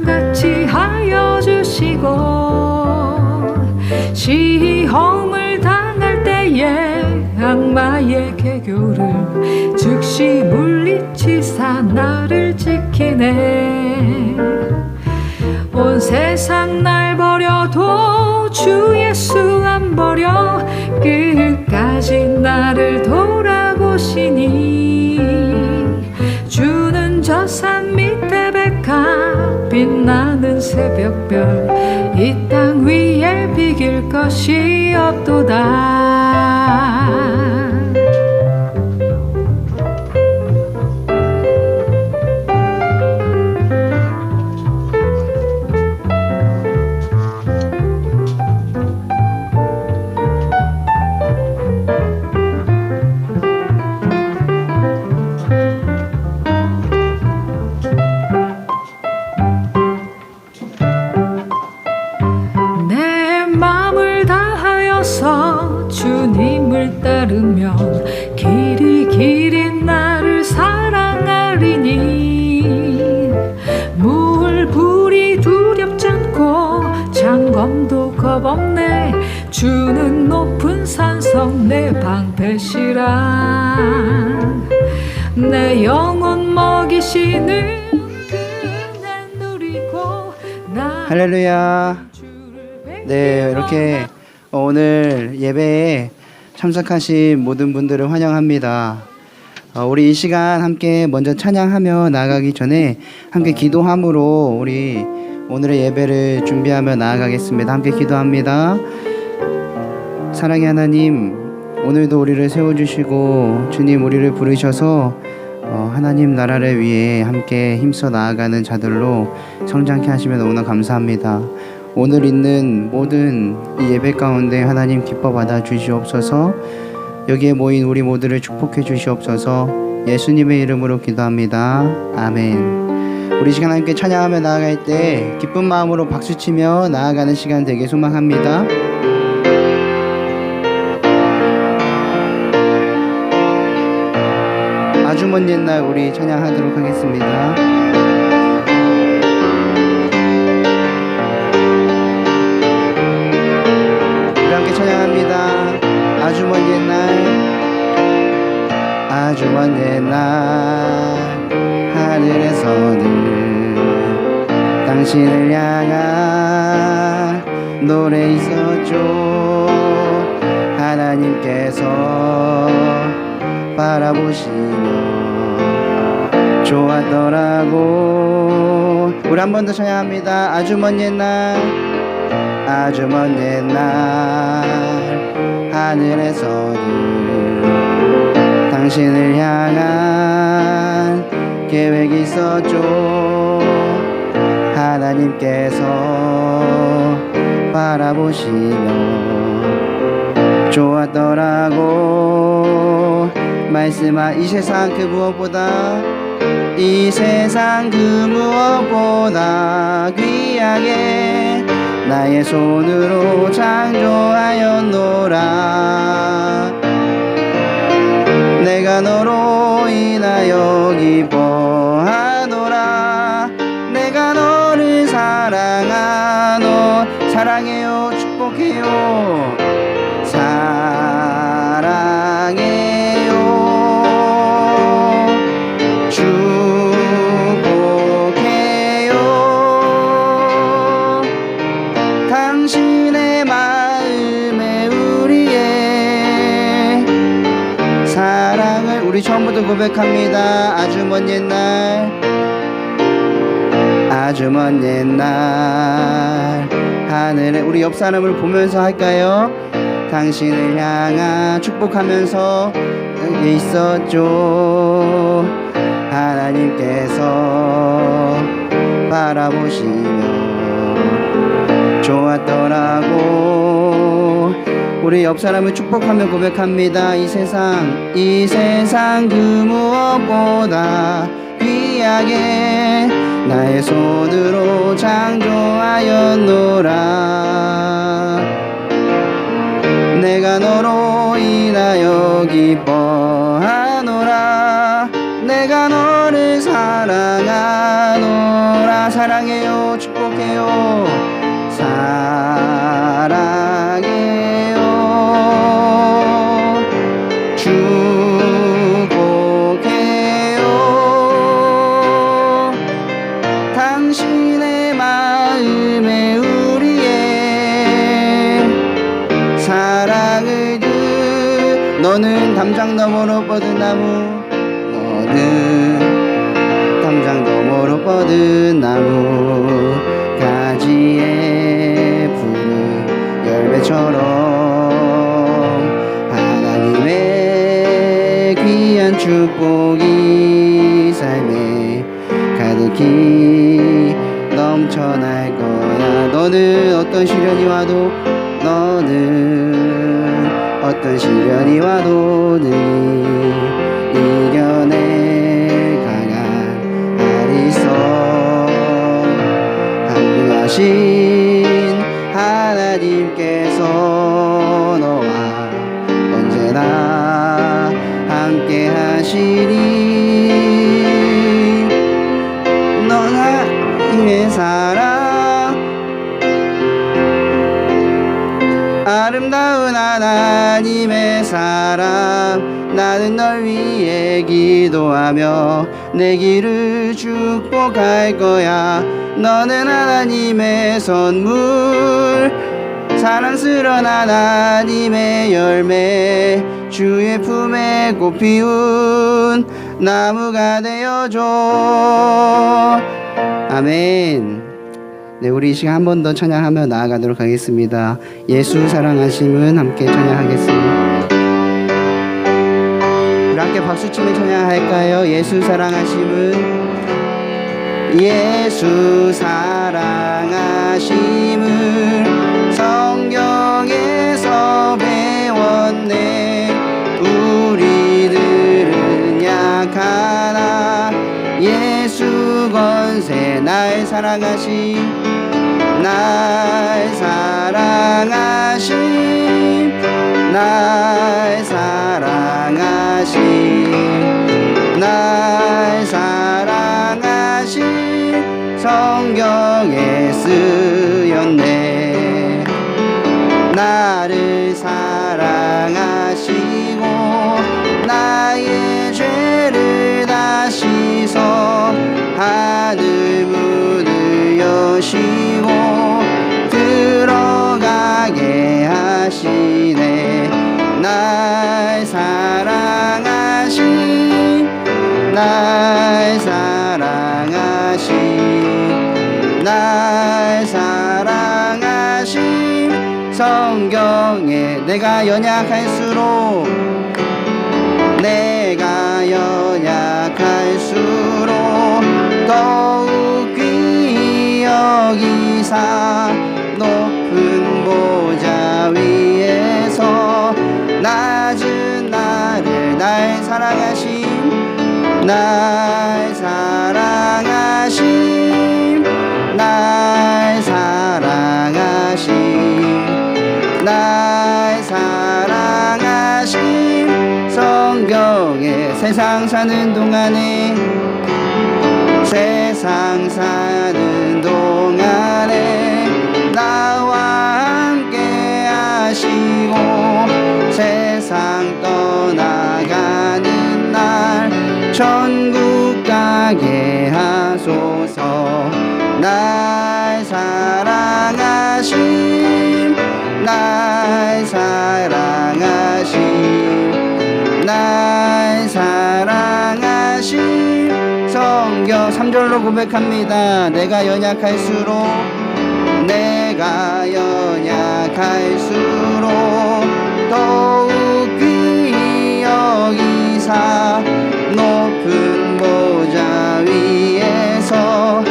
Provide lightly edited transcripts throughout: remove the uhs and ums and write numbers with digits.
산같이 하여 주시고 시험을 당할 때에 악마의 개교를 즉시 물리치사 나를 지키네. 온 세상 날 버려도 주 예수 안 버려 끝까지 나를 돌아보시니 주는 저 산 밑에 백합 빛나는 새벽별 이 땅 위에 비길 것이 없도다. 주님을 따르면 길이 길이 나를 사랑하리니 물불이 두렵지 않고 장검도 겁없네. 주는 높은 산성 내 방패시라. 내 영혼 먹이시는 그날 누리고 나 할렐루야. 네, 이렇게 오늘 예배에 참석하신 모든 분들을 환영합니다. 우리 이 시간 함께 먼저 찬양하며 나아가기 전에 함께 기도함으로 우리 오늘의 예배를 준비하며 나아가겠습니다. 함께 기도합니다. 사랑의 하나님, 오늘도 우리를 세워주시고 주님 우리를 부르셔서 하나님 나라를 위해 함께 힘써 나아가는 자들로 성장케 하시면 너무나 감사합니다. 오늘 있는 모든 이 예배 가운데 하나님 기뻐 받아 주시옵소서. 여기에 모인 우리 모두를 축복해 주시옵소서. 예수님의 이름으로 기도합니다. 아멘. 우리 시간 함께 찬양하며 나아갈 때 기쁜 마음으로 박수치며 나아가는 시간 되길 소망합니다. 아주 먼 옛날 우리 찬양하도록 하겠습니다. 아주 먼 옛날 아주 먼 옛날 하늘에서는 당신을 향한 노래 있었죠. 하나님께서 바라보시며 좋았더라고. 우리 한 번 더 찬양합니다. 아주 먼 옛날 아주 먼 옛날 하늘에서는 당신을 향한 계획이 있었죠. 하나님께서 바라보시며 좋았더라고. 말씀한 이 세상 그 무엇보다 이 세상 그 무엇보다 귀하게 나의 손으로 창조하였노라. 내가 너로 인하여 기뻐하노라. 내가 너를 사랑하노. 사랑해요. 축복해요. 사랑해요. 당신의 마음에 우리의 사랑을 우리 처음부터 고백합니다. 아주 먼 옛날 아주 먼 옛날 하늘에 우리 옆 사람을 보면서 할까요? 당신을 향한 축복하면서 여기 있었죠. 하나님께서 바라보시며 좋았더라고. 우리 옆 사람을 축복하며 고백합니다. 이 세상 그 무엇보다 귀하게 나의 손으로 창조하였노라. 내가 너로 인하여 기뻐하노라. 내가 너를 사랑하노라. 사랑해요. 축복해요 축복해요 사랑해요 축복해요 당신의 마음에 우리의 사랑을 너는 담장 너머로 뻗은 나무 너는 담장 너머로 뻗은 나무 가지에 푸른 열매처럼 하나님의 귀한 축복이 삶에 가득히 넘쳐날 거야 너는 어떤 시련이 와도 너는 어떤 시련이 와도 능히 이겨낼 강한 알이 있어 항능하신 하나님께서 너와 언제나 함께 하시니 넌 하나님의 사랑 아름다운 하나님의 사랑 나는 널 위해 기도하며 내 길을 축복할 거야 너는 하나님의 선물 사랑스러운 하나님의 열매 주의 품에 꽃 피운 나무가 되어줘 아멘. 네, 우리 이 시간 한 번 더 찬양하며 나아가도록 하겠습니다. 예수 사랑하심은 함께 찬양하겠습니다. 우리 함께 박수치며 찬양할까요? 예수 사랑하심은 예수 사랑하심을 성경에서 배웠네 우리들은 약하나 예수 권세 날 사랑하심 날 사랑하심 날 사랑하심 날 사랑하심 성경에 쓰였네 나를 사랑하시고 나의 죄를 다 씻어 하늘 문을 여시고 들어가게 하시네 날 사랑하신 날 사랑하신 날 사랑하신 성경에 내가 연약할수록 내가 연약할수록 더욱 귀히 여기사 높은 보좌 위에서 낮은 나를 날 사랑하심 날 사랑하심 날 사랑하심 날 사랑하심 성경에 세상 사는 동안에 세상 사는 동안에 나와 함께 하시고 세상 떠나가는 날 천국 가게 하소서 날 사랑하심 날 사랑하심 날 사랑하심 성경 3절로 고백합니다. 내가 연약할수록 내가 연약할수록 더욱 귀히 여기사 높은 보좌 위에서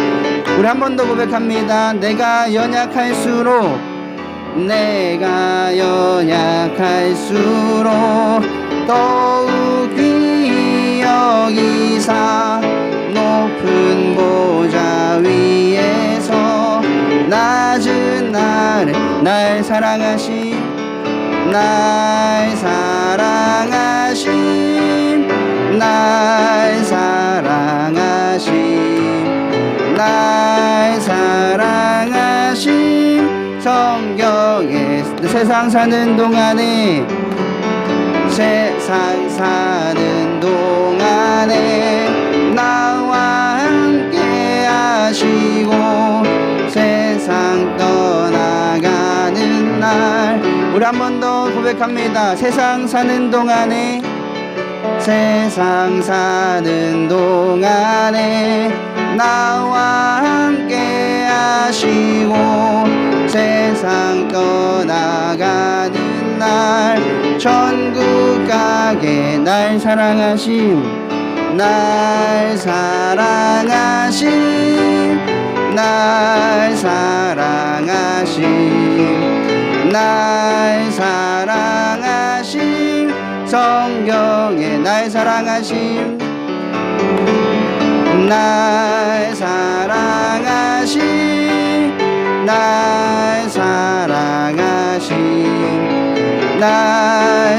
우리 한 번 더 고백합니다. 내가 연약할수록 내가 연약할수록 더욱 귀히 여기사 높은 보좌 위에서 낮은 나를 날 사랑하심 날 사랑하심 날 사랑하심 날 사랑하심 사랑하신 성경에 세상 사는 동안에 나와 함께 하시고 세상 떠나가는 날 우리 한 번 더 고백합니다. 세상 사는 동안에 나와 함께 하시고 세상 떠나가는 날 천국 가게 날 사랑하신 성경에 날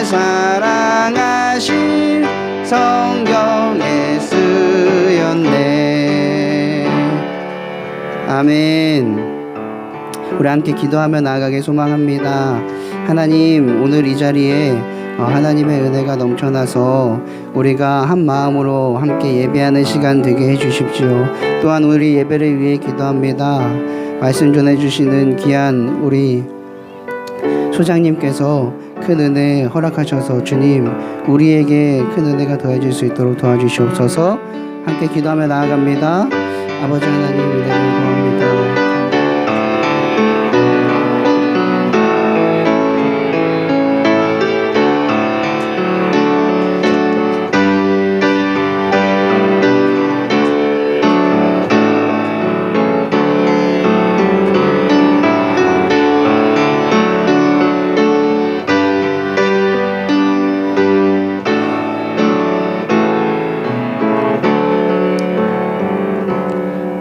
사랑하신 성경에 쓰였네. 아멘. 우리 함께 기도하며 나아가게 소망합니다. 하나님, 오늘 이 자리에 하나님의 은혜가 넘쳐나서 우리가 한 마음으로 함께 예배하는 시간 되게 해주십시오. 또한 우리 예배를 위해 기도합니다. 말씀 전해주시는 귀한 우리 소장님께서 큰 은혜 허락하셔서 주님 우리에게 큰 은혜가 더해질 수 있도록 도와주시옵소서. 함께 기도하며 나아갑니다. 아버지 하나님 은혜를 구합니다.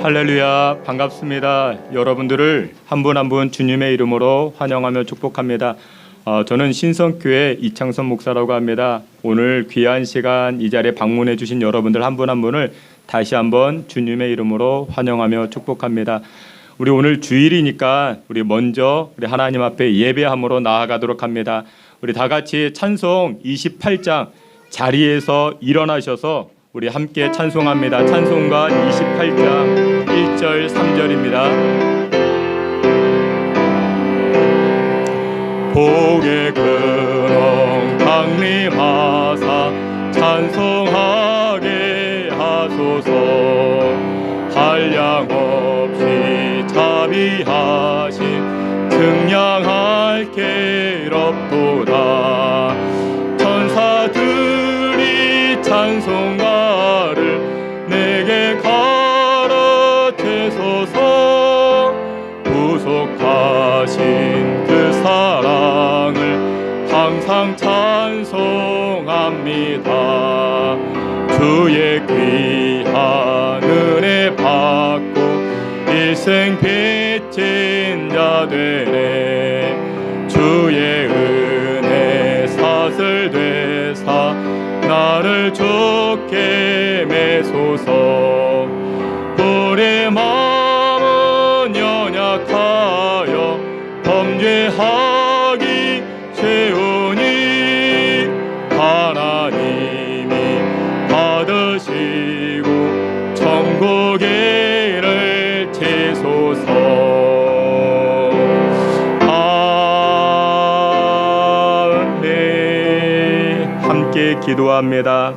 할렐루야, 반갑습니다. 여러분들을 한 분 한 분 주님의 이름으로 환영하며 축복합니다. 저는 신성교회 이창선 목사라고 합니다. 오늘 귀한 시간 이 자리에 방문해 주신 여러분들 한 분 한 분을 다시 한번 주님의 이름으로 환영하며 축복합니다. 우리 오늘 주일이니까 우리 먼저 우리 하나님 앞에 예배함으로 나아가도록 합니다. 우리 다 같이 찬송 28장 자리에서 일어나셔서 우리 함께 찬송합니다. 찬송가 28장 1절 3절입니다. 복의 근원 강림하사 찬송하게 하소서. 한량없이 자비하신 증량할 길 없도다. 천사들이 찬송가를 내게 가르치소서. 구속하신 그 사랑을 항상 찬송합니다. 주의 귀한 은혜 받고 일생 빚진 자 되네. 주의 은혜 사슬 되사 나를 좋게 매소서. 우리 마음은 연약하여 범죄하기 쉬우니 하나님이 받으시고 천국의 일을 치소서. 아멘. 함께 기도합니다.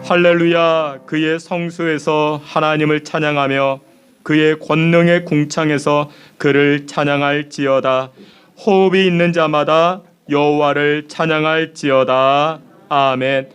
할렐루야. 그의 성수에서 하나님을 찬양하며 그의 권능의 궁창에서 그를 찬양할지어다. 호흡이 있는 자마다 여호와를 찬양할지어다. 아멘.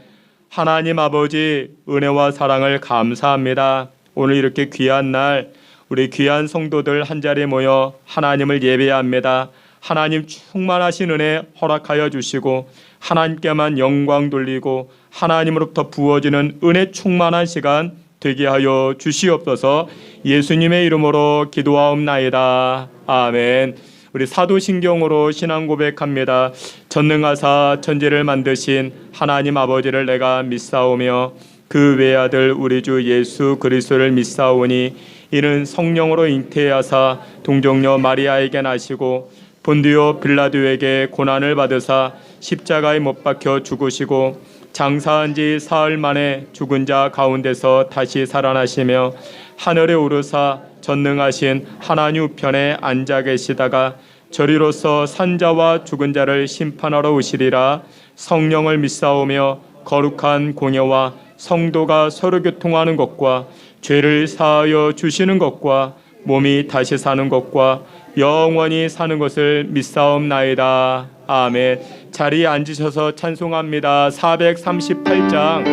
하나님 아버지 은혜와 사랑을 감사합니다. 오늘 이렇게 귀한 날 우리 귀한 성도들 한자리에 모여 하나님을 예배합니다. 하나님 충만하신 은혜 허락하여 주시고 하나님께만 영광 돌리고 하나님으로부터 부어지는 은혜 충만한 시간 되게 하여 주시옵소서. 예수님의 이름으로 기도하옵나이다. 아멘. 우리 사도신경으로 신앙 고백합니다. 전능하사 천지를 만드신 하나님 아버지를 내가 믿사오며 그 외아들 우리 주 예수 그리스도를 믿사오니 이는 성령으로 잉태하사 동정녀 마리아에게 나시고 본디오 빌라도에게 고난을 받으사 십자가에 못 박혀 죽으시고 장사한 지 사흘 만에 죽은 자 가운데서 다시 살아나시며 하늘에 오르사 전능하신 하나님 우편에 앉아 계시다가 저리로서 산자와 죽은 자를 심판하러 오시리라. 성령을 믿사오며 거룩한 공예와 성도가 서로 교통하는 것과 죄를 사하여 주시는 것과 몸이 다시 사는 것과 영원히 사는 것을 믿사옵나이다. 아멘. 자리에 앉으셔서 찬송합니다. 438장.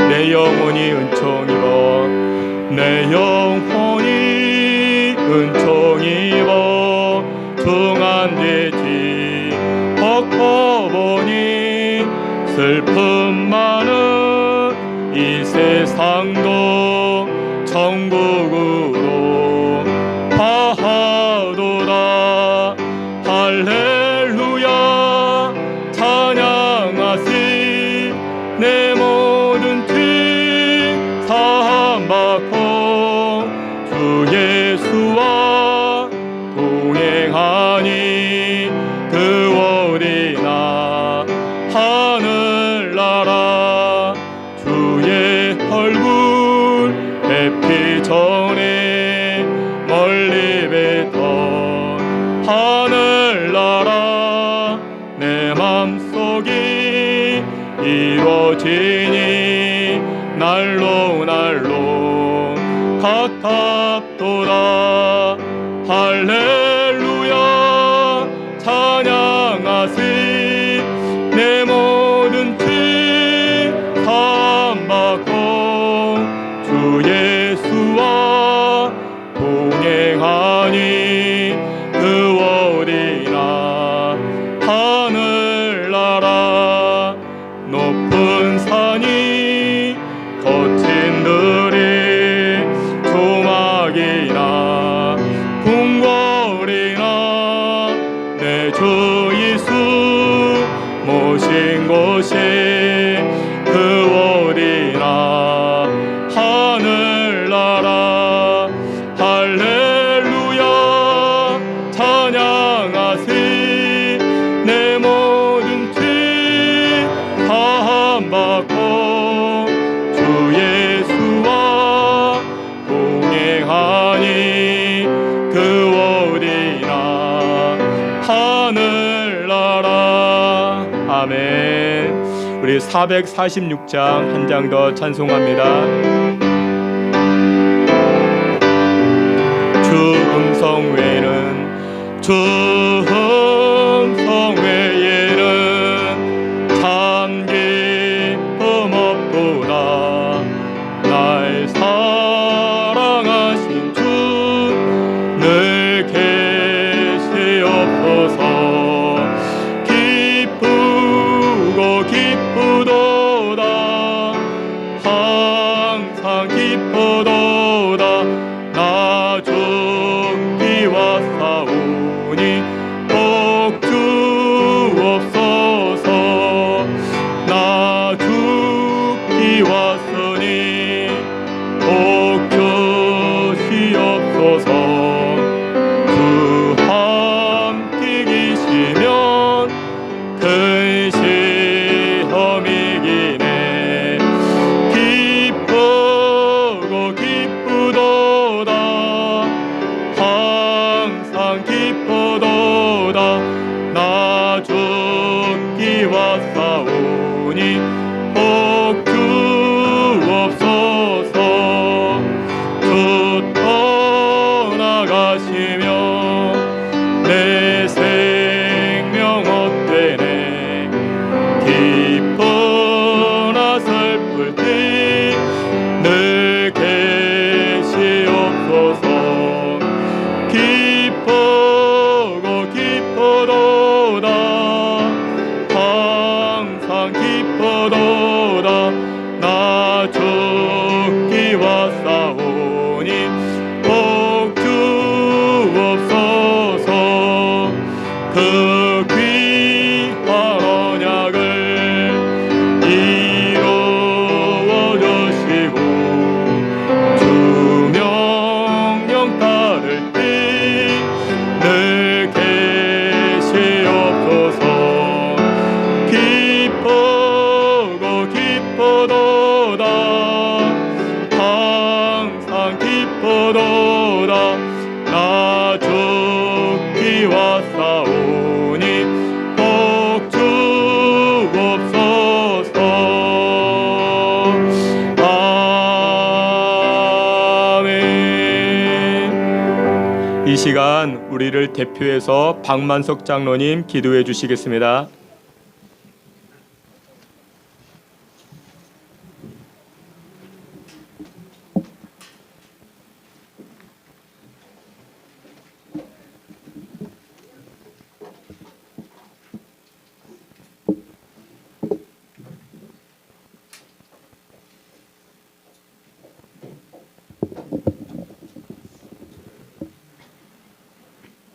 내 영혼이 은총 입어 내 영혼이 은총 입어 중한되지 벅퍼보니 슬픔 많은 이 세상도 천국으로 가도다. 할렐루야 찬양하시 내 모든 죄 사함받고 주 예수와 동행하니 그 어리나 하늘나라 주의 얼굴 뵙기 전에 멀리 뵙던 하늘나라 내 맘속이 이루어지니 날로 날로 가깝도다. 할렐루야 찬양하시 내 모든 죄 사함받고 주 예수와 동행하니 그 어리나 하늘나라 높은 산이 거친 들이 조막이나 궁궐이나 내 주 예수 모신 곳이 그 어리나 하늘나라. 할렐루야 찬양하시 내 모든 죄 사함받고 주 예수와 동행하니 그 어리나 하늘나라. 아멘. 우리 446장 한 장 더 찬송합니다. 주 음성 외에는 주 음성 외에는 참 기쁨 없도다. 날 사랑하신 주 늘 계시옵소서. 기쁘고 기쁘도다 항상 기쁘도다. 나 죽기 왔사오니 복 주옵소서. 나 죽기 왔으니 복 주시옵소서. 주 함께 계시면 큰 시험 이기네. 기쁘고 기쁘도다 항상 기쁘도다. 나 죽기 왔사오니 복 주옵소서. 주 떠나가시며 내 생명 헛되네. 기쁘나 슬플 때 늘 계시옵소서. 기쁘고 기쁘도다 항상 기쁘도다. 나 죽기 왔사오니 복 주옵소서. 그 귀한 언약을 이루어 시간 우리를 대표해서 박만석 장로님 기도해 주시겠습니다.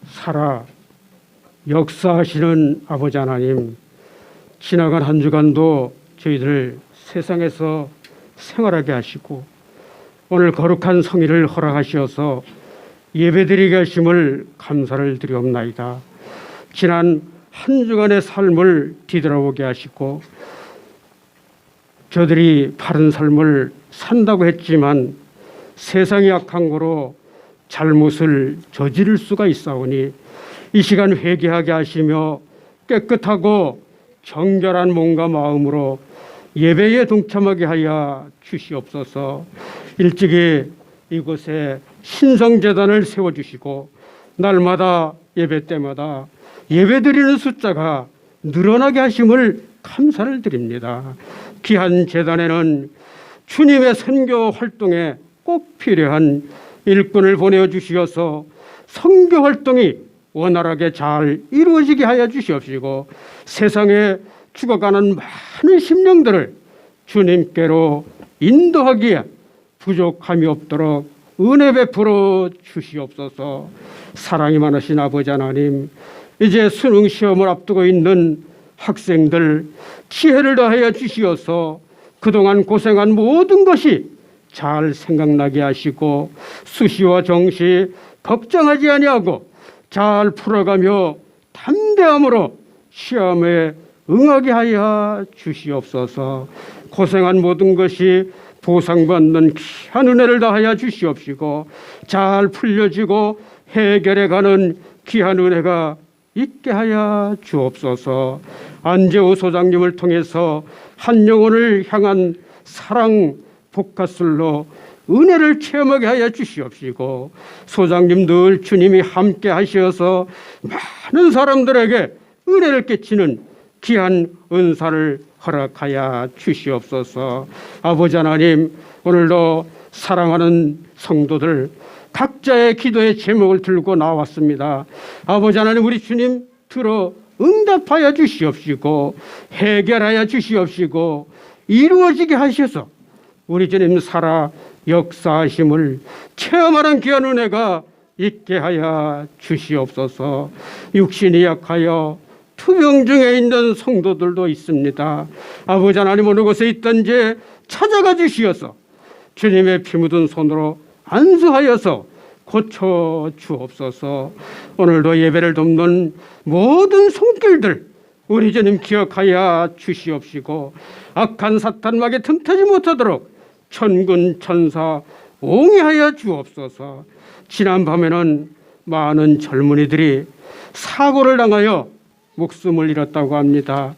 살아 역사하시는 아버지 하나님, 지나간 한 주간도 저희들 세상에서 생활하게 하시고 오늘 거룩한 성의를 허락하시어서 예배드리게 하심을 감사를 드리옵나이다. 지난 한 주간의 삶을 뒤돌아보게 하시고 저들이 바른 삶을 산다고 했지만 세상이 악한 거로 잘못을 저지를 수가 있사오니 이 시간 회개하게 하시며 깨끗하고 정결한 몸과 마음으로 예배에 동참하게 하여 주시옵소서. 일찍이 이곳에 신성재단을 세워주시고 날마다 예배 때마다 예배드리는 숫자가 늘어나게 하심을 감사를 드립니다. 귀한 재단에는 주님의 선교 활동에 꼭 필요한 일꾼을 보내주시어서 선교 활동이 원활하게 잘 이루어지게 하여 주시옵시고 세상에 죽어가는 많은 심령들을 주님께로 인도하기에 부족함이 없도록 은혜 베풀어 주시옵소서. 사랑이 많으신 아버지 하나님, 이제 수능 시험을 앞두고 있는 학생들 지혜를 더하여 주시어서 그동안 고생한 모든 것이 잘 생각나게 하시고 수시와 정시 걱정하지 아니하고 잘 풀어가며 담대함으로 시험에 응하게 하여 주시옵소서. 고생한 모든 것이 보상받는 귀한 은혜를 다하여 주시옵시고 잘 풀려지고 해결해가는 귀한 은혜가 있게 하여 주옵소서. 안재호 소장님을 통해서 한 영혼을 향한 사랑 복화술로 은혜를 체험하게 하여 주시옵시고 소장님 늘 주님이 함께 하시어서 많은 사람들에게 은혜를 끼치는 귀한 은사를 허락하여 주시옵소서. 아버지 하나님, 오늘도 사랑하는 성도들 각자의 기도의 제목을 들고 나왔습니다. 아버지 하나님, 우리 주님 들어 응답하여 주시옵시고 해결하여 주시옵시고 이루어지게 하셔서 우리 주님 살아 역사하심을 체험하는 귀한 은혜가 있게 하여 주시옵소서. 육신이 약하여 투병 중에 있는 성도들도 있습니다. 아버지 하나님, 어느 곳에 있든지 찾아가 주시어서 주님의 피 묻은 손으로 안수하여서 고쳐 주옵소서. 오늘도 예배를 돕는 모든 손길들 우리 주님 기억하여 주시옵시고 악한 사탄막에 틈타지 못하도록 천군 천사 옹이하여 주옵소서. 지난밤에는 많은 젊은이들이 사고를 당하여 목숨을 잃었다고 합니다.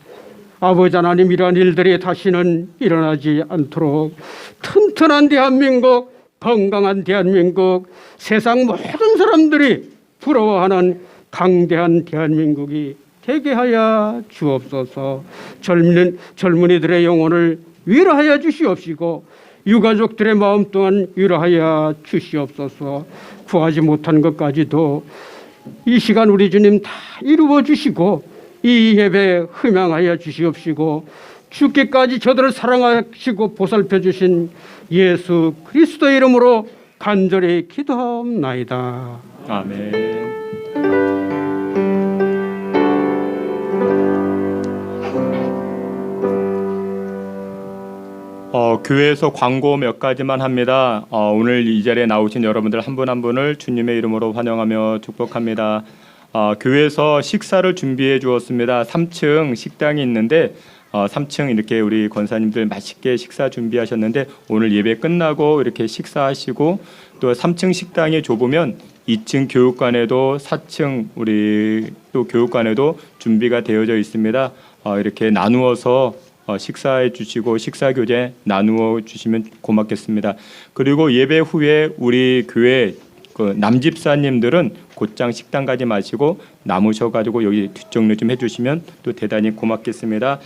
아버지 하나님, 이러한 일들이 다시는 일어나지 않도록 튼튼한 대한민국, 건강한 대한민국, 세상 모든 사람들이 부러워하는 강대한 대한민국이 되게 하여 주옵소서. 젊은이들의 영혼을 위로하여 주시옵시고 유가족들의 마음 또한 위로하여 주시옵소서. 구하지 못한 것까지도 이 시간 우리 주님 다 이루어 주시고 이 예배 흠양하여 주시옵시고 죽기까지 저들을 사랑하시고 보살펴 주신 예수 그리스도의 이름으로 간절히 기도하옵나이다. 아멘. 교회에서 광고 몇 가지만 합니다. 오늘 이 자리에 나오신 여러분들 한 분 한 분을 주님의 이름으로 환영하며 축복합니다. 교회에서 식사를 준비해 주었습니다. 3층 식당이 있는데 3층 이렇게 우리 권사님들 맛있게 식사 준비하셨는데 오늘 예배 끝나고 이렇게 식사하시고 또 3층 식당이 좁으면 2층 교육관에도 4층 우리 또 교육관에도 준비가 되어져 있습니다. 이렇게 나누어서 식사해 주시고 식사 교제 나누어 주시면 고맙겠습니다. 그리고 예배 후에 우리 교회 그 남집사님들은 곧장 식당 가지 마시고 남으셔가지고 여기 뒷정리 좀 해주시면 또 대단히 고맙겠습니다.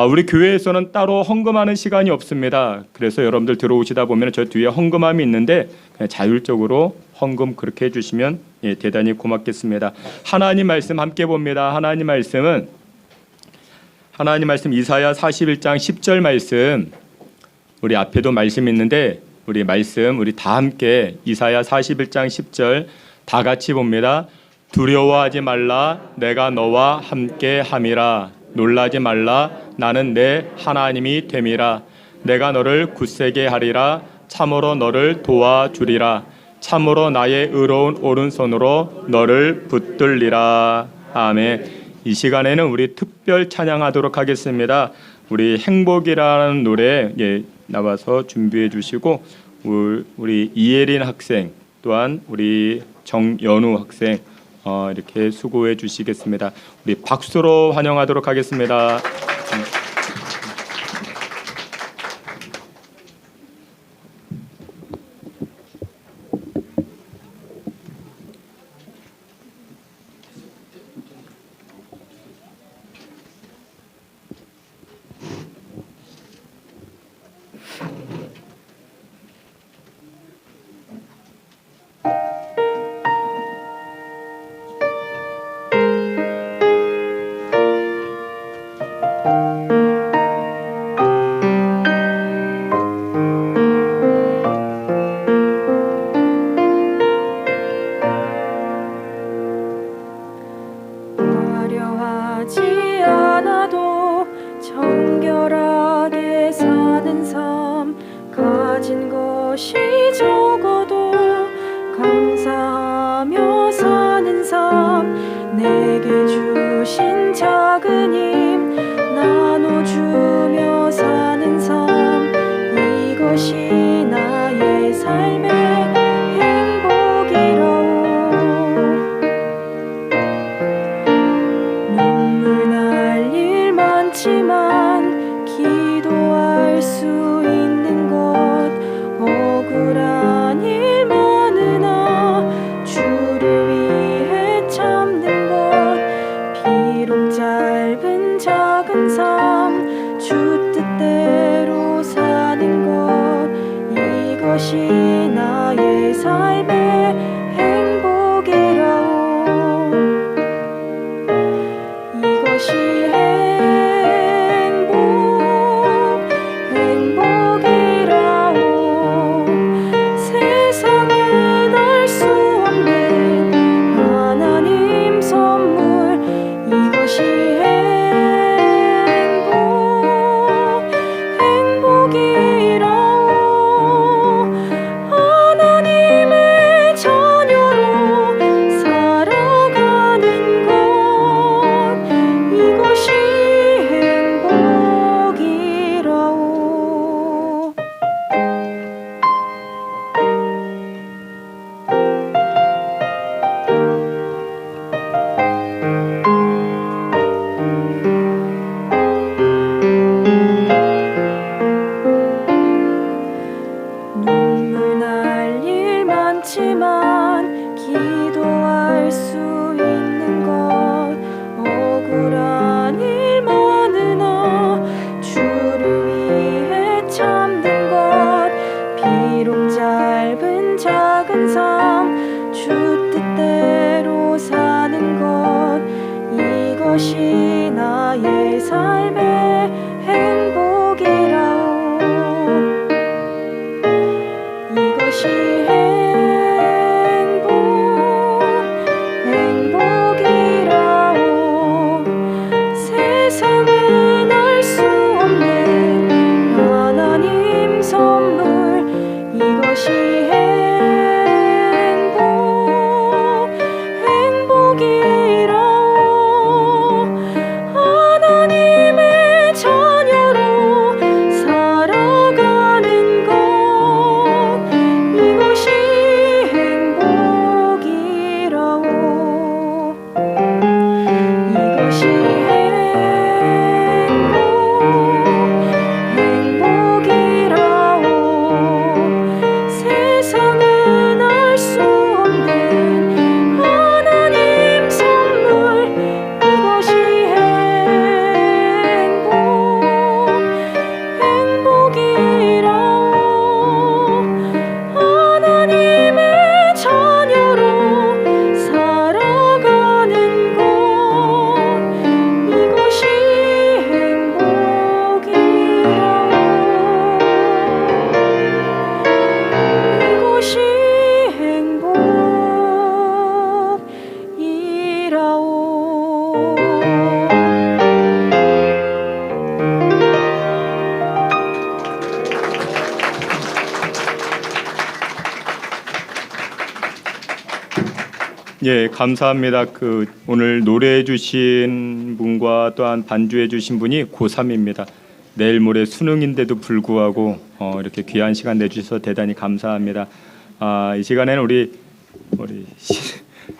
우리 교회에서는 따로 헌금하는 시간이 없습니다. 그래서 여러분들 들어오시다 보면 저 뒤에 헌금함이 있는데 그냥 자율적으로 헌금 그렇게 해주시면 대단히 고맙겠습니다. 하나님 말씀 함께 봅니다. 하나님 말씀 이사야 41장 10절 말씀, 우리 앞에도 말씀 있는데 우리 다 함께 이사야 41장 10절 다 같이 봅니다. 두려워하지 말라, 내가 너와 함께 함이라. 놀라지 말라, 나는 내 하나님이 됨이라. 내가 너를 굳세게 하리라. 참으로 너를 도와주리라. 참으로 나의 의로운 오른손으로 너를 붙들리라. 아멘. 이 시간에는 우리 특별 찬양하도록 하겠습니다. 우리 행복이라는 노래 나와서 준비해 주시고, 우리 이예린 학생 또한 우리 정연우 학생 이렇게 수고해 주시겠습니다. 우리 박수로 환영하도록 하겠습니다. 화려하지 않아도 정결하게 사는 삶, 가진 것이 적어도 감사하며 사는 삶, 내게 주신 작은 힘 나눠주며 사는 삶, 이것이 나의 삶의 행복이라오. 눈물 날 일 많지만 기도할 수 있는 것, 억울한 일 많으나 주를 위해 참는 것, 비록 짧은 작은 삶 주 뜻대로 사는 것, 이것이 나의 삶의 행복이라오. 이것이 행복이라오. 세상은 알 수 없는 하나님 선물, 이것이 행복이라오. 하나님의 자녀로 살아가는 것, 이것이 행복이라오. 눈물 날 일 많지만 기도할 수 있는 것, 억울한 일 많으나 주를 위해 참는 것, 비록 짧은 작은 삶 주 뜻대로 사는 것, 이것이 나의 삶의 행복이라오. 이것이 행복이라오. 세상은 알 수 없는 하나님 선물, 이것이 행복이라오. 하나님의 자녀로 살아가는 것, 이것이 예, 감사합니다. 오늘 노래해 주신 분과 또한 반주해 주신 분이 고3입니다. 내일 모레 수능인데도 불구하고 이렇게 귀한 시간 내주셔서 대단히 감사합니다. 이 시간에는 우리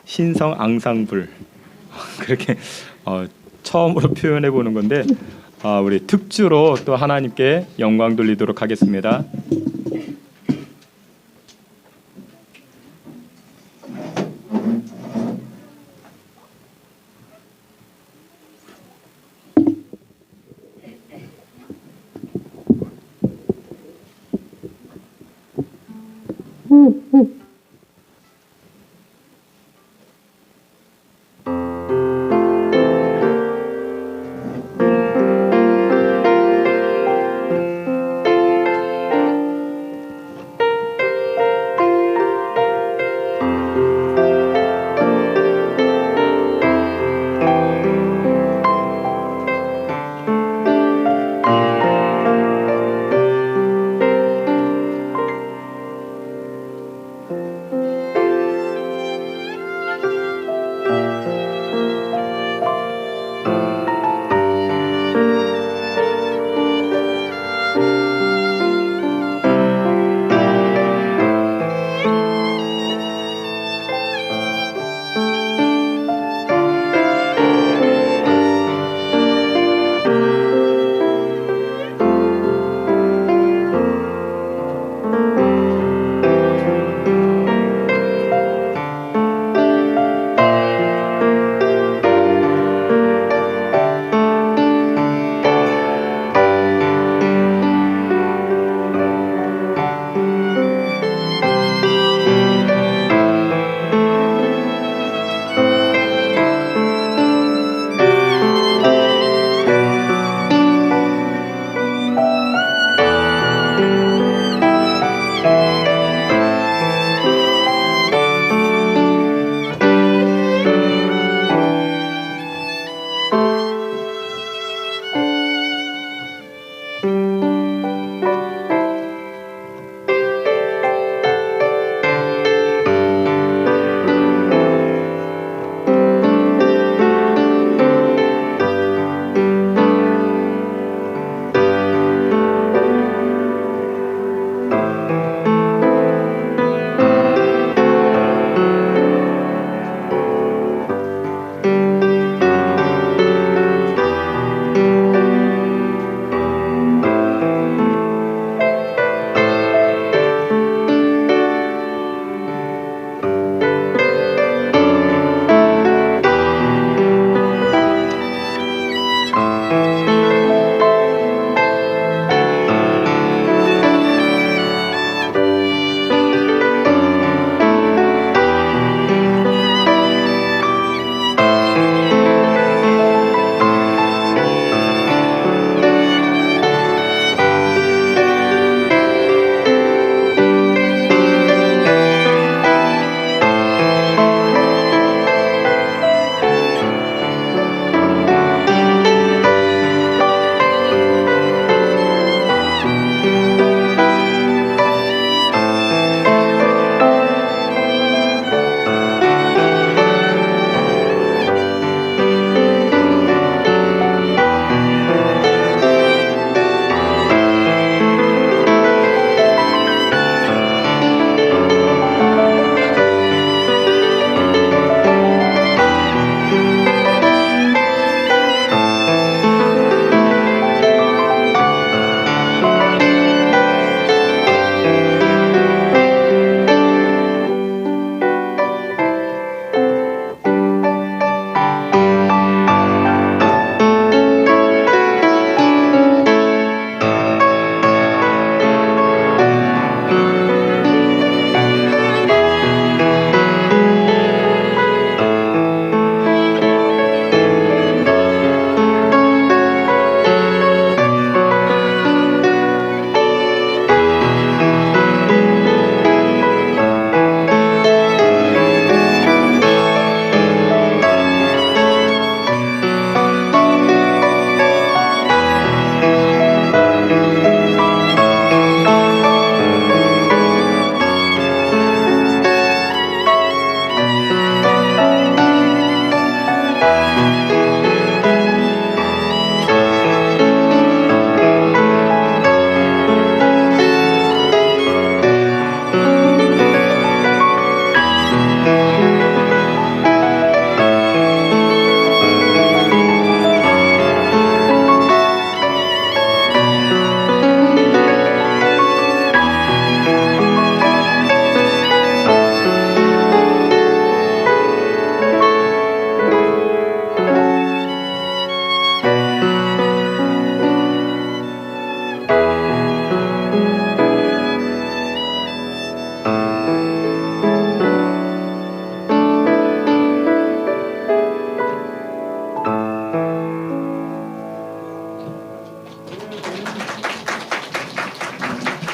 신성 앙상블 그렇게 처음으로 표현해 보는 건데 우리 특주로 또 하나님께 영광 돌리도록 하겠습니다.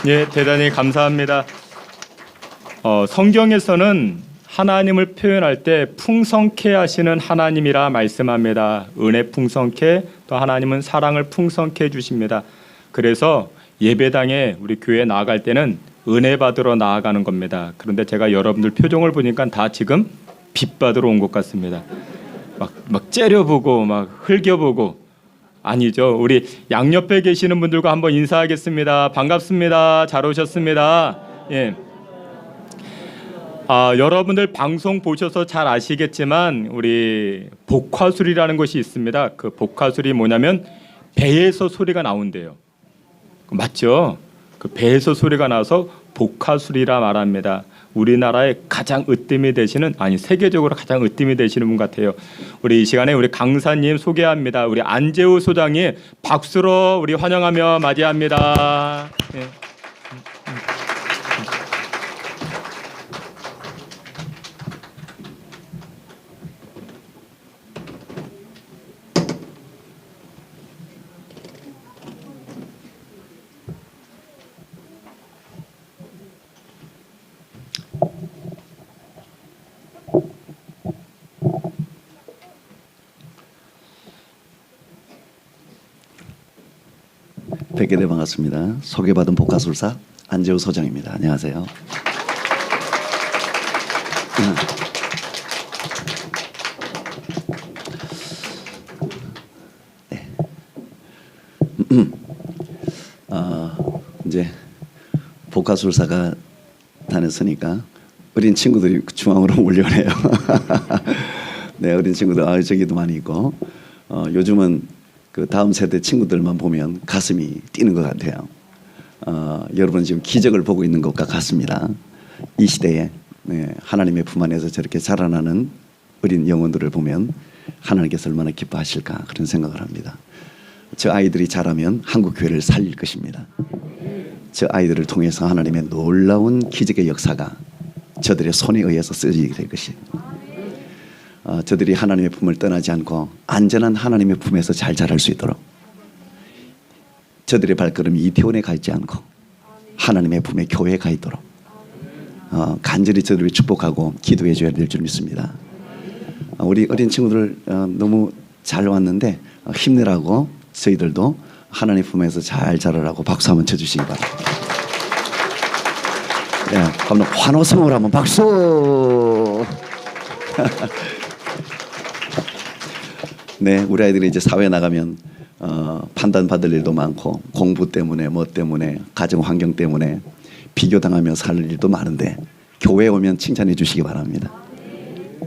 예, 대단히 감사합니다. 성경에서는 하나님을 표현할 때 풍성케 하시는 하나님이라 말씀합니다. 은혜 풍성케, 또 하나님은 사랑을 풍성케 해주십니다. 그래서 예배당에 우리 교회 나아갈 때는 은혜 받으러 나아가는 겁니다. 그런데 제가 여러분들 표정을 보니까 다 지금 빚 받으러 온 것 같습니다. 막 째려보고 막 흘겨보고. 아니죠. 우리 양옆에 계시는 분들과 한번 인사하겠습니다. 반갑습니다. 잘 오셨습니다. 예. 여러분들 방송 보셔서 잘 아시겠지만 우리 복화술이라는 것이 있습니다. 그 복화술이 뭐냐면 배에서 소리가 나온대요. 맞죠? 그 배에서 소리가 나서 복화술이라 말합니다. 우리나라에 가장 으뜸이 되시는, 아니 세계적으로 가장 으뜸이 되시는 분 같아요. 우리 이 시간에 우리 강사님 소개합니다. 우리 안재우 소장님 박수로 우리 환영하며 맞이합니다. 예. 뵙게 돼 반갑습니다. 소개받은 복화술사 안재우 소장입니다. 안녕하세요. 네. 이제 복화술사가 다녔으니까 어린 친구들이 중앙으로 몰려오네요. 네, 어린 친구들 저기도 많이 있고 요즘은 그 다음 세대 친구들만 보면 가슴이 뛰는 것 같아요. 여러분 지금 기적을 보고 있는 것과 같습니다. 이 시대에 하나님의 품 안에서 저렇게 자라나는 어린 영혼들을 보면 하나님께서 얼마나 기뻐하실까 그런 생각을 합니다. 저 아이들이 자라면 한국 교회를 살릴 것입니다. 저 아이들을 통해서 하나님의 놀라운 기적의 역사가 저들의 손에 의해서 쓰여지게 될 것이에요. 저들이 하나님의 품을 떠나지 않고 안전한 하나님의 품에서 잘 자랄 수 있도록 저들의 발걸음이 이태원에 가 있지 않고 하나님의 품에 교회에 가 있도록 간절히 저들을 축복하고 기도해 줘야 될 줄 믿습니다. 우리 어린 친구들 너무 잘 왔는데 힘내라고 저희들도 하나님 품에서 잘 자라라고 박수 한번 쳐주시기 바랍니다. 네, 그럼 환호성으로 한번 박수. 네, 우리 아이들이 이제 사회에 나가면 판단받을 일도 많고 공부 때문에 뭐 때문에 가정 환경 때문에 비교당하며 살 일도 많은데 교회에 오면 칭찬해 주시기 바랍니다.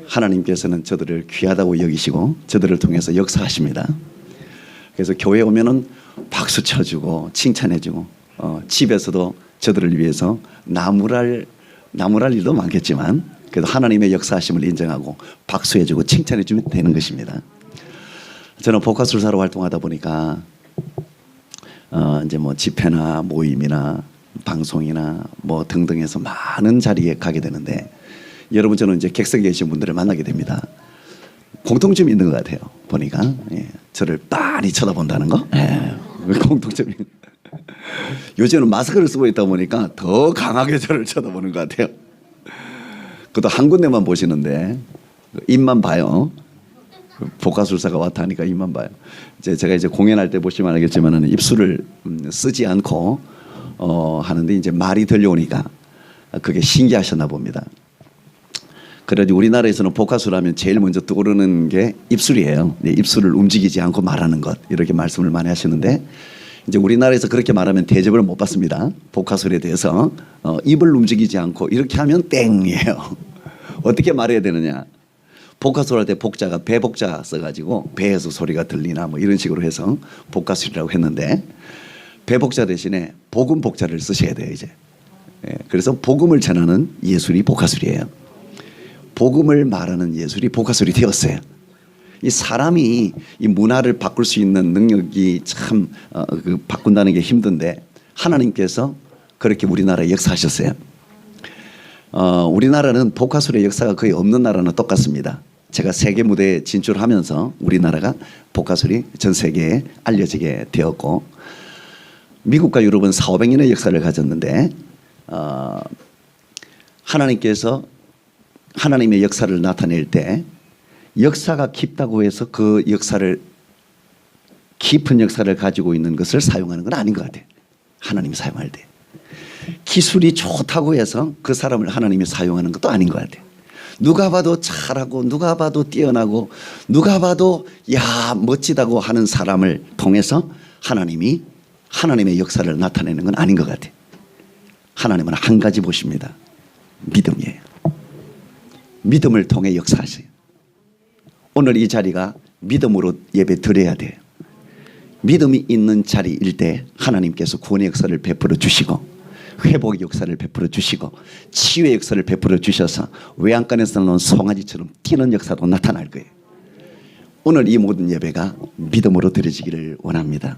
하나님께서는 저들을 귀하다고 여기시고 저들을 통해서 역사하십니다. 그래서 교회에 오면은 박수 쳐주고 칭찬해주고 집에서도 저들을 위해서 나무랄 일도 많겠지만 그래도 하나님의 역사하심을 인정하고 박수해주고 칭찬해주면 되는 것입니다. 저는 복화술사로 활동하다 보니까 이제 뭐 집회나 모임이나 방송이나 뭐 등등해서 많은 자리에 가게 되는데 여러분 저는 이제 객석에 계신 분들을 만나게 됩니다. 공통점이 있는 것 같아요. 보니까 저를 빤히 쳐다본다는 거. 공통점이. 요즘은 마스크를 쓰고 있다 보니까 더 강하게 저를 쳐다보는 것 같아요. 그것도 한 군데만 보시는데 입만 봐요. 복화술사가 왔다 하니까 입만 봐요. 제가 이제 공연할 때 보시면 알겠지만은 입술을 쓰지 않고 하는데 이제 말이 들려오니까 그게 신기하셨나 봅니다. 그래서 우리나라에서는 복화술 하면 제일 먼저 떠오르는 게 입술이에요. 입술을 움직이지 않고 말하는 것 이렇게 말씀을 많이 하시는데 이제 우리나라에서 그렇게 말하면 대접을 못 받습니다. 복화술에 대해서 입을 움직이지 않고 이렇게 하면 땡이에요. 어떻게 말해야 되느냐? 복화술 할 때 복자가 배복자 써가지고 배에서 소리가 들리나 뭐 이런 식으로 해서 복화술이라고 했는데 배복자 대신에 복음 복자를 쓰셔야 돼요 이제. 그래서 복음을 전하는 예술이 복화술이에요. 복음을 말하는 예술이 복화술이 되었어요. 이 사람이 이 문화를 바꿀 수 있는 능력이 참 바꾼다는 게 힘든데 하나님께서 그렇게 우리나라에 역사하셨어요. 우리나라는 복화술의 역사가 거의 없는 나라는 똑같습니다. 제가 세계 무대에 진출하면서 우리나라가 복화술이 전 세계에 알려지게 되었고 미국과 유럽은 400~500년의 역사를 가졌는데 하나님께서 하나님의 역사를 나타낼 때 역사가 깊다고 해서 그 역사를 깊은 역사를 가지고 있는 것을 사용하는 건 아닌 것 같아요. 하나님이 사용할 때 기술이 좋다고 해서 그 사람을 하나님이 사용하는 것도 아닌 것 같아요. 누가 봐도 잘하고 누가 봐도 뛰어나고 누가 봐도 야 멋지다고 하는 사람을 통해서 하나님이 하나님의 역사를 나타내는 건 아닌 것 같아요. 하나님은 한 가지 보십니다. 믿음이에요. 믿음을 통해 역사하세요. 오늘 이 자리가 믿음으로 예배 드려야 돼요. 믿음이 있는 자리일 때 하나님께서 구원의 역사를 베풀어 주시고 회복의 역사를 베풀어 주시고 치유의 역사를 베풀어 주셔서 외양간에서 나온 송아지처럼 뛰는 역사도 나타날 거예요. 오늘 이 모든 예배가 믿음으로 드려지기를 원합니다.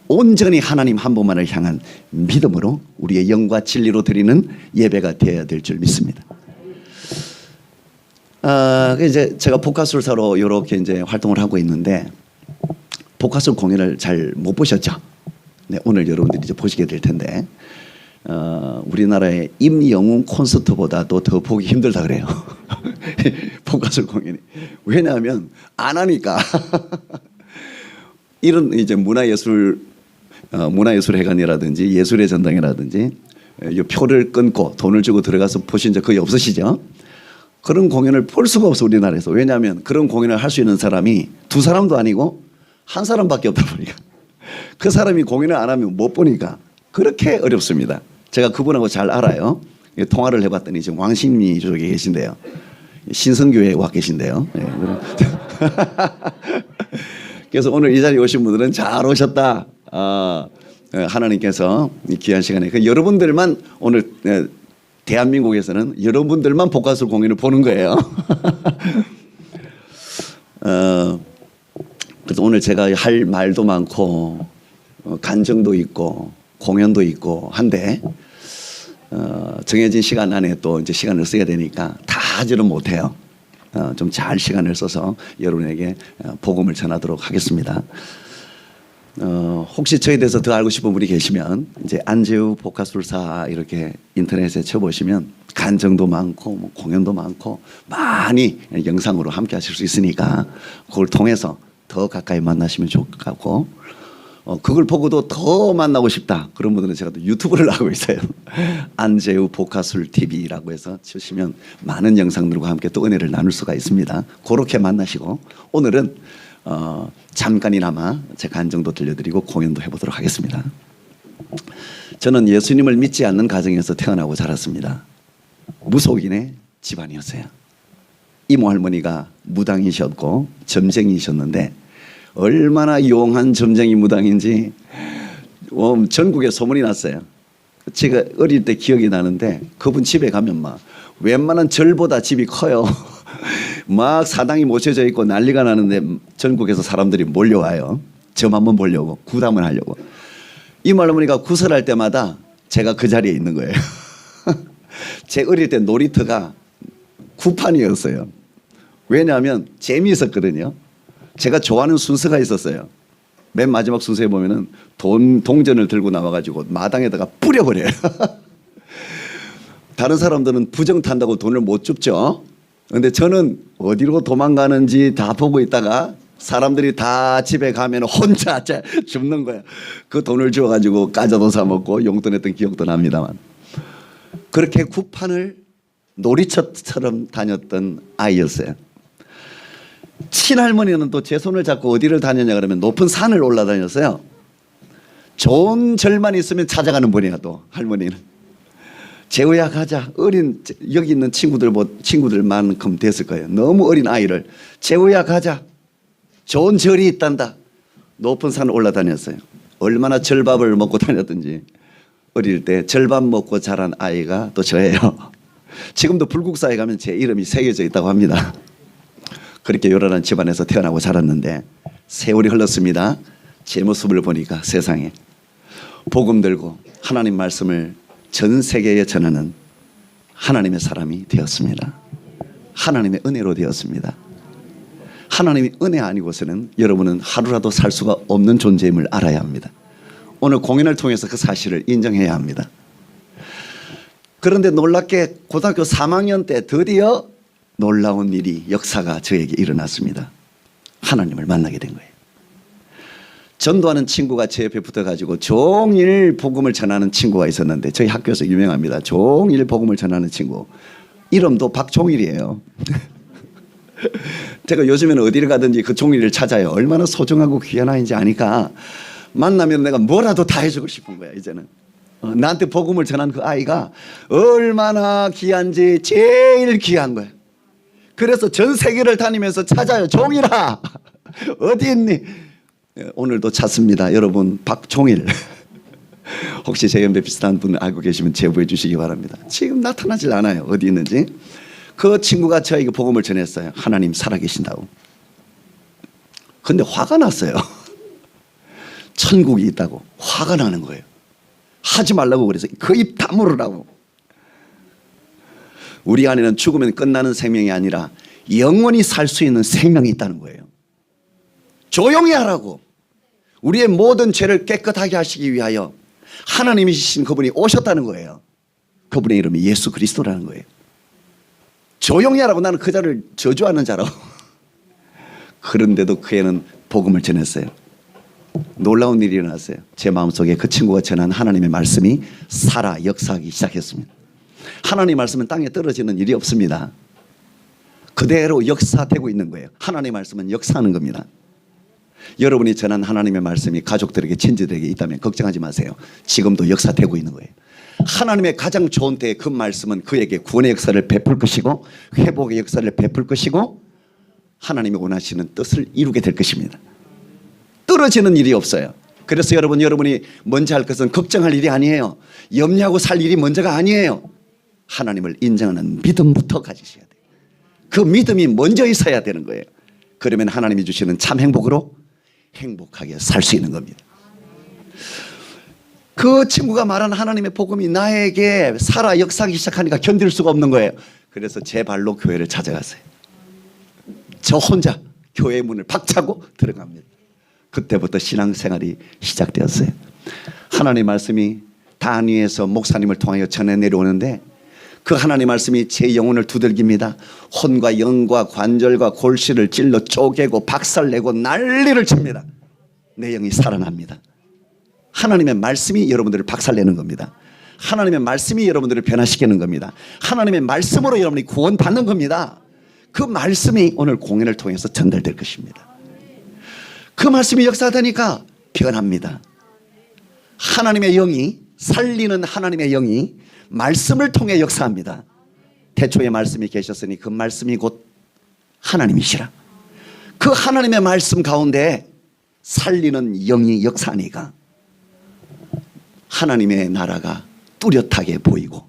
온전히 하나님 한 분만을 향한 믿음으로 우리의 영과 진리로 드리는 예배가 되어야 될 줄 믿습니다. 이제 제가 복화술사로 이렇게 이제 활동을 하고 있는데 복화술 공연을 잘 못 보셨죠? 네, 오늘 여러분들이 이제 보시게 될 텐데 우리나라의 임영웅 콘서트보다도 더 보기 힘들다 그래요. 복화술 공연이. 왜냐하면 안 하니까. 이런 이제 문화예술회관이라든지 예술의 전당이라든지 이 표를 끊고 돈을 주고 들어가서 보신 적 거의 없으시죠? 그런 공연을 볼 수가 없어 우리나라에서. 왜냐하면 그런 공연을 할 수 있는 사람이 두 사람도 아니고 한 사람밖에 없다 보니까 그 사람이 공연을 안 하면 못 보니까 그렇게 어렵습니다. 제가 그분하고 잘 알아요. 통화를 해봤더니 지금 왕십리 쪽에 계신데요. 신성교회에 와 계신데요. 그래서 오늘 이 자리에 오신 분들은 잘 오셨다. 하나님께서 이 귀한 시간에 여러분들만 오늘 대한민국에서는 여러분들만 복화술 공연을 보는 거예요. 그래서 오늘 제가 할 말도 많고 간증도 있고 공연도 있고 한데 정해진 시간 안에 또 이제 시간을 써야 되니까 다 하지는 못해요. 좀 잘 시간을 써서 여러분에게 복음을 전하도록 하겠습니다. 혹시 저에 대해서 더 알고 싶은 분이 계시면 이제 안재우 복화술사 이렇게 인터넷에 쳐보시면 간증도 많고 뭐 공연도 많고 많이 영상으로 함께 하실 수 있으니까 그걸 통해서 더 가까이 만나시면 좋을 것 같고 그걸 보고도 더 만나고 싶다 그런 분들은 제가 또 유튜브를 하고 있어요. 안재우 복화술 TV라고 해서 치시면 많은 영상들과 함께 또 은혜를 나눌 수가 있습니다. 그렇게 만나시고 오늘은 잠깐이나마 제 간증도 들려드리고 공연도 해보도록 하겠습니다. 저는 예수님을 믿지 않는 가정에서 태어나고 자랐습니다. 무속인의 집안이었어요. 이모 할머니가 무당이셨고 점쟁이셨는데 얼마나 용한 점쟁이 무당인지 전국에 소문이 났어요. 제가 어릴 때 기억이 나는데 그분 집에 가면 막 웬만한 절보다 집이 커요. 막 사당이 모셔져 있고 난리가 나는데 전국에서 사람들이 몰려와요. 점 한번 보려고 구담을 하려고. 이모 할머니가 구설할 때마다 제가 그 자리에 있는 거예요. 제 어릴 때 놀이터가 구판이었어요. 왜냐하면 재미있었거든요. 제가 좋아하는 순서가 있었어요. 맨 마지막 순서에 보면은 동전을 들고 나와가지고 마당에다가 뿌려버려요. 다른 사람들은 부정 탄다고 돈을 못 줍죠. 근데 저는 어디로 도망가는지 다 보고 있다가 사람들이 다 집에 가면 혼자 줍는 거야. 그 돈을 주워가지고 과자도 사 먹고 용돈했던 기억도 납니다만. 그렇게 구판을 놀이터처럼 다녔던 아이였어요. 친할머니는 또 제 손을 잡고 어디를 다녔냐 그러면 높은 산을 올라다녔어요. 좋은 절만 있으면 찾아가는 분이야 또 할머니는. 재우야 가자. 어린 여기 있는 친구들만큼 됐을 거예요. 너무 어린 아이를 재우야 가자. 좋은 절이 있단다. 높은 산을 올라다녔어요. 얼마나 절밥을 먹고 다녔든지 어릴 때 절밥 먹고 자란 아이가 또 저예요. 지금도 불국사에 가면 제 이름이 새겨져 있다고 합니다. 그렇게 요란한 집안에서 태어나고 자랐는데 세월이 흘렀습니다. 제 모습을 보니까 세상에 복음 들고 하나님 말씀을 전 세계에 전하는 하나님의 사람이 되었습니다. 하나님의 은혜로 되었습니다. 하나님의 은혜 아니고서는 여러분은 하루라도 살 수가 없는 존재임을 알아야 합니다. 오늘 공연을 통해서 그 사실을 인정해야 합니다. 그런데 놀랍게 고등학교 3학년 때 드디어 놀라운 일이 역사가 저에게 일어났습니다. 하나님을 만나게 된 거예요. 전도하는 친구가 제 옆에 붙어가지고 종일 복음을 전하는 친구가 있었는데 저희 학교에서 유명합니다. 종일 복음을 전하는 친구. 이름도 박종일이에요. 제가 요즘에는 어디를 가든지 그 종일을 찾아요. 얼마나 소중하고 귀한 아이인지 아니까 만나면 내가 뭐라도 다 해주고 싶은 거야 이제는. 나한테 복음을 전한 그 아이가 얼마나 귀한지 제일 귀한 거야. 그래서 전 세계를 다니면서 찾아요. 종일아 어디 있니? 오늘도 찾습니다. 여러분 박종일 혹시 제 연배 비슷한 분 알고 계시면 제보해 주시기 바랍니다. 지금 나타나질 않아요. 어디 있는지. 그 친구가 저에게 복음을 전했어요. 하나님 살아계신다고. 근데 화가 났어요. 천국이 있다고 화가 나는 거예요. 하지 말라고 그래서 그 입 다물으라고. 우리 안에는 죽으면 끝나는 생명이 아니라 영원히 살 수 있는 생명이 있다는 거예요. 조용히 하라고. 우리의 모든 죄를 깨끗하게 하시기 위하여 하나님이신 그분이 오셨다는 거예요. 그분의 이름이 예수 그리스도라는 거예요. 조용히 하라고. 나는 그 자를 저주하는 자라고. 그런데도 그 애는 복음을 전했어요. 놀라운 일이 일어났어요. 제 마음속에 그 친구가 전한 하나님의 말씀이 살아 역사하기 시작했습니다. 하나님의 말씀은 땅에 떨어지는 일이 없습니다. 그대로 역사되고 있는 거예요. 하나님의 말씀은 역사하는 겁니다. 여러분이 전한 하나님의 말씀이 가족들에게 친지들에게 있다면 걱정하지 마세요. 지금도 역사되고 있는 거예요. 하나님의 가장 좋은 때에 그 말씀은 그에게 구원의 역사를 베풀 것이고 회복의 역사를 베풀 것이고 하나님이 원하시는 뜻을 이루게 될 것입니다. 떨어지는 일이 없어요. 그래서 여러분이 먼저 할 것은 걱정할 일이 아니에요. 염려하고 살 일이 먼저가 아니에요. 하나님을 인정하는 믿음부터 가지셔야 돼요. 그 믿음이 먼저 있어야 되는 거예요. 그러면 하나님이 주시는 참 행복으로 행복하게 살 수 있는 겁니다. 그 친구가 말한 하나님의 복음이 나에게 살아 역사하기 시작하니까 견딜 수가 없는 거예요. 그래서 제 발로 교회를 찾아갔어요. 저 혼자 교회 문을 박차고 들어갑니다. 그때부터 신앙생활이 시작되었어요. 하나님의 말씀이 단위에서 목사님을 통하여 전해 내려오는데 그 하나님의 말씀이 제 영혼을 두들깁니다. 혼과 영과 관절과 골실을 찔러 쪼개고 박살내고 난리를 칩니다. 내 영이 살아납니다. 하나님의 말씀이 여러분들을 박살내는 겁니다. 하나님의 말씀이 여러분들을 변화시키는 겁니다. 하나님의 말씀으로 여러분이 구원받는 겁니다. 그 말씀이 오늘 공연을 통해서 전달될 것입니다. 그 말씀이 역사되니까 변합니다. 하나님의 영이 살리는 하나님의 영이 말씀을 통해 역사합니다. 태초에 말씀이 계셨으니 그 말씀이 곧 하나님이시라. 그 하나님의 말씀 가운데 살리는 영이 역사하니까 하나님의 나라가 뚜렷하게 보이고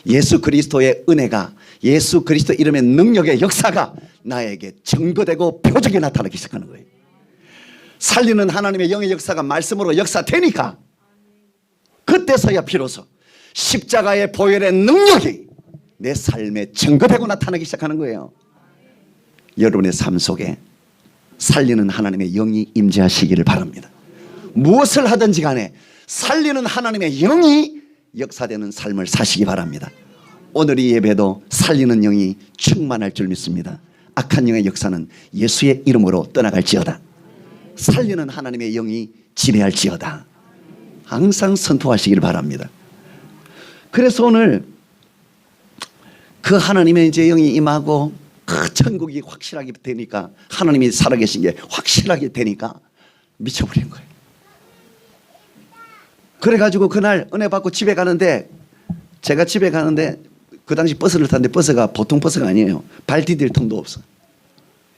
예수 그리스도의 은혜가 예수 그리스도 이름의 능력의 역사가 나에게 증거되고 표적이 나타나기 시작하는 거예요. 살리는 하나님의 영의 역사가 말씀으로 역사되니까 그때서야 비로소 십자가의 보혈의 능력이 내 삶에 증거되고 나타나기 시작하는 거예요. 여러분의 삶 속에 살리는 하나님의 영이 임재하시기를 바랍니다. 무엇을 하든지 간에 살리는 하나님의 영이 역사되는 삶을 사시기 바랍니다. 오늘 이 예배도 살리는 영이 충만할 줄 믿습니다. 악한 영의 역사는 예수의 이름으로 떠나갈지어다. 살리는 하나님의 영이 지배할지어다. 항상 선포하시길 바랍니다. 그래서 오늘 그 하나님의 이제 영이 임하고 그 천국이 확실하게 되니까 하나님이 살아계신 게 확실하게 되니까 미쳐버린 거예요. 그래가지고 그날 은혜 받고 집에 가는데 제가 집에 가는데 그 당시 버스를 탔는데 버스가 보통 버스가 아니에요. 발 디딜 틈도 없어.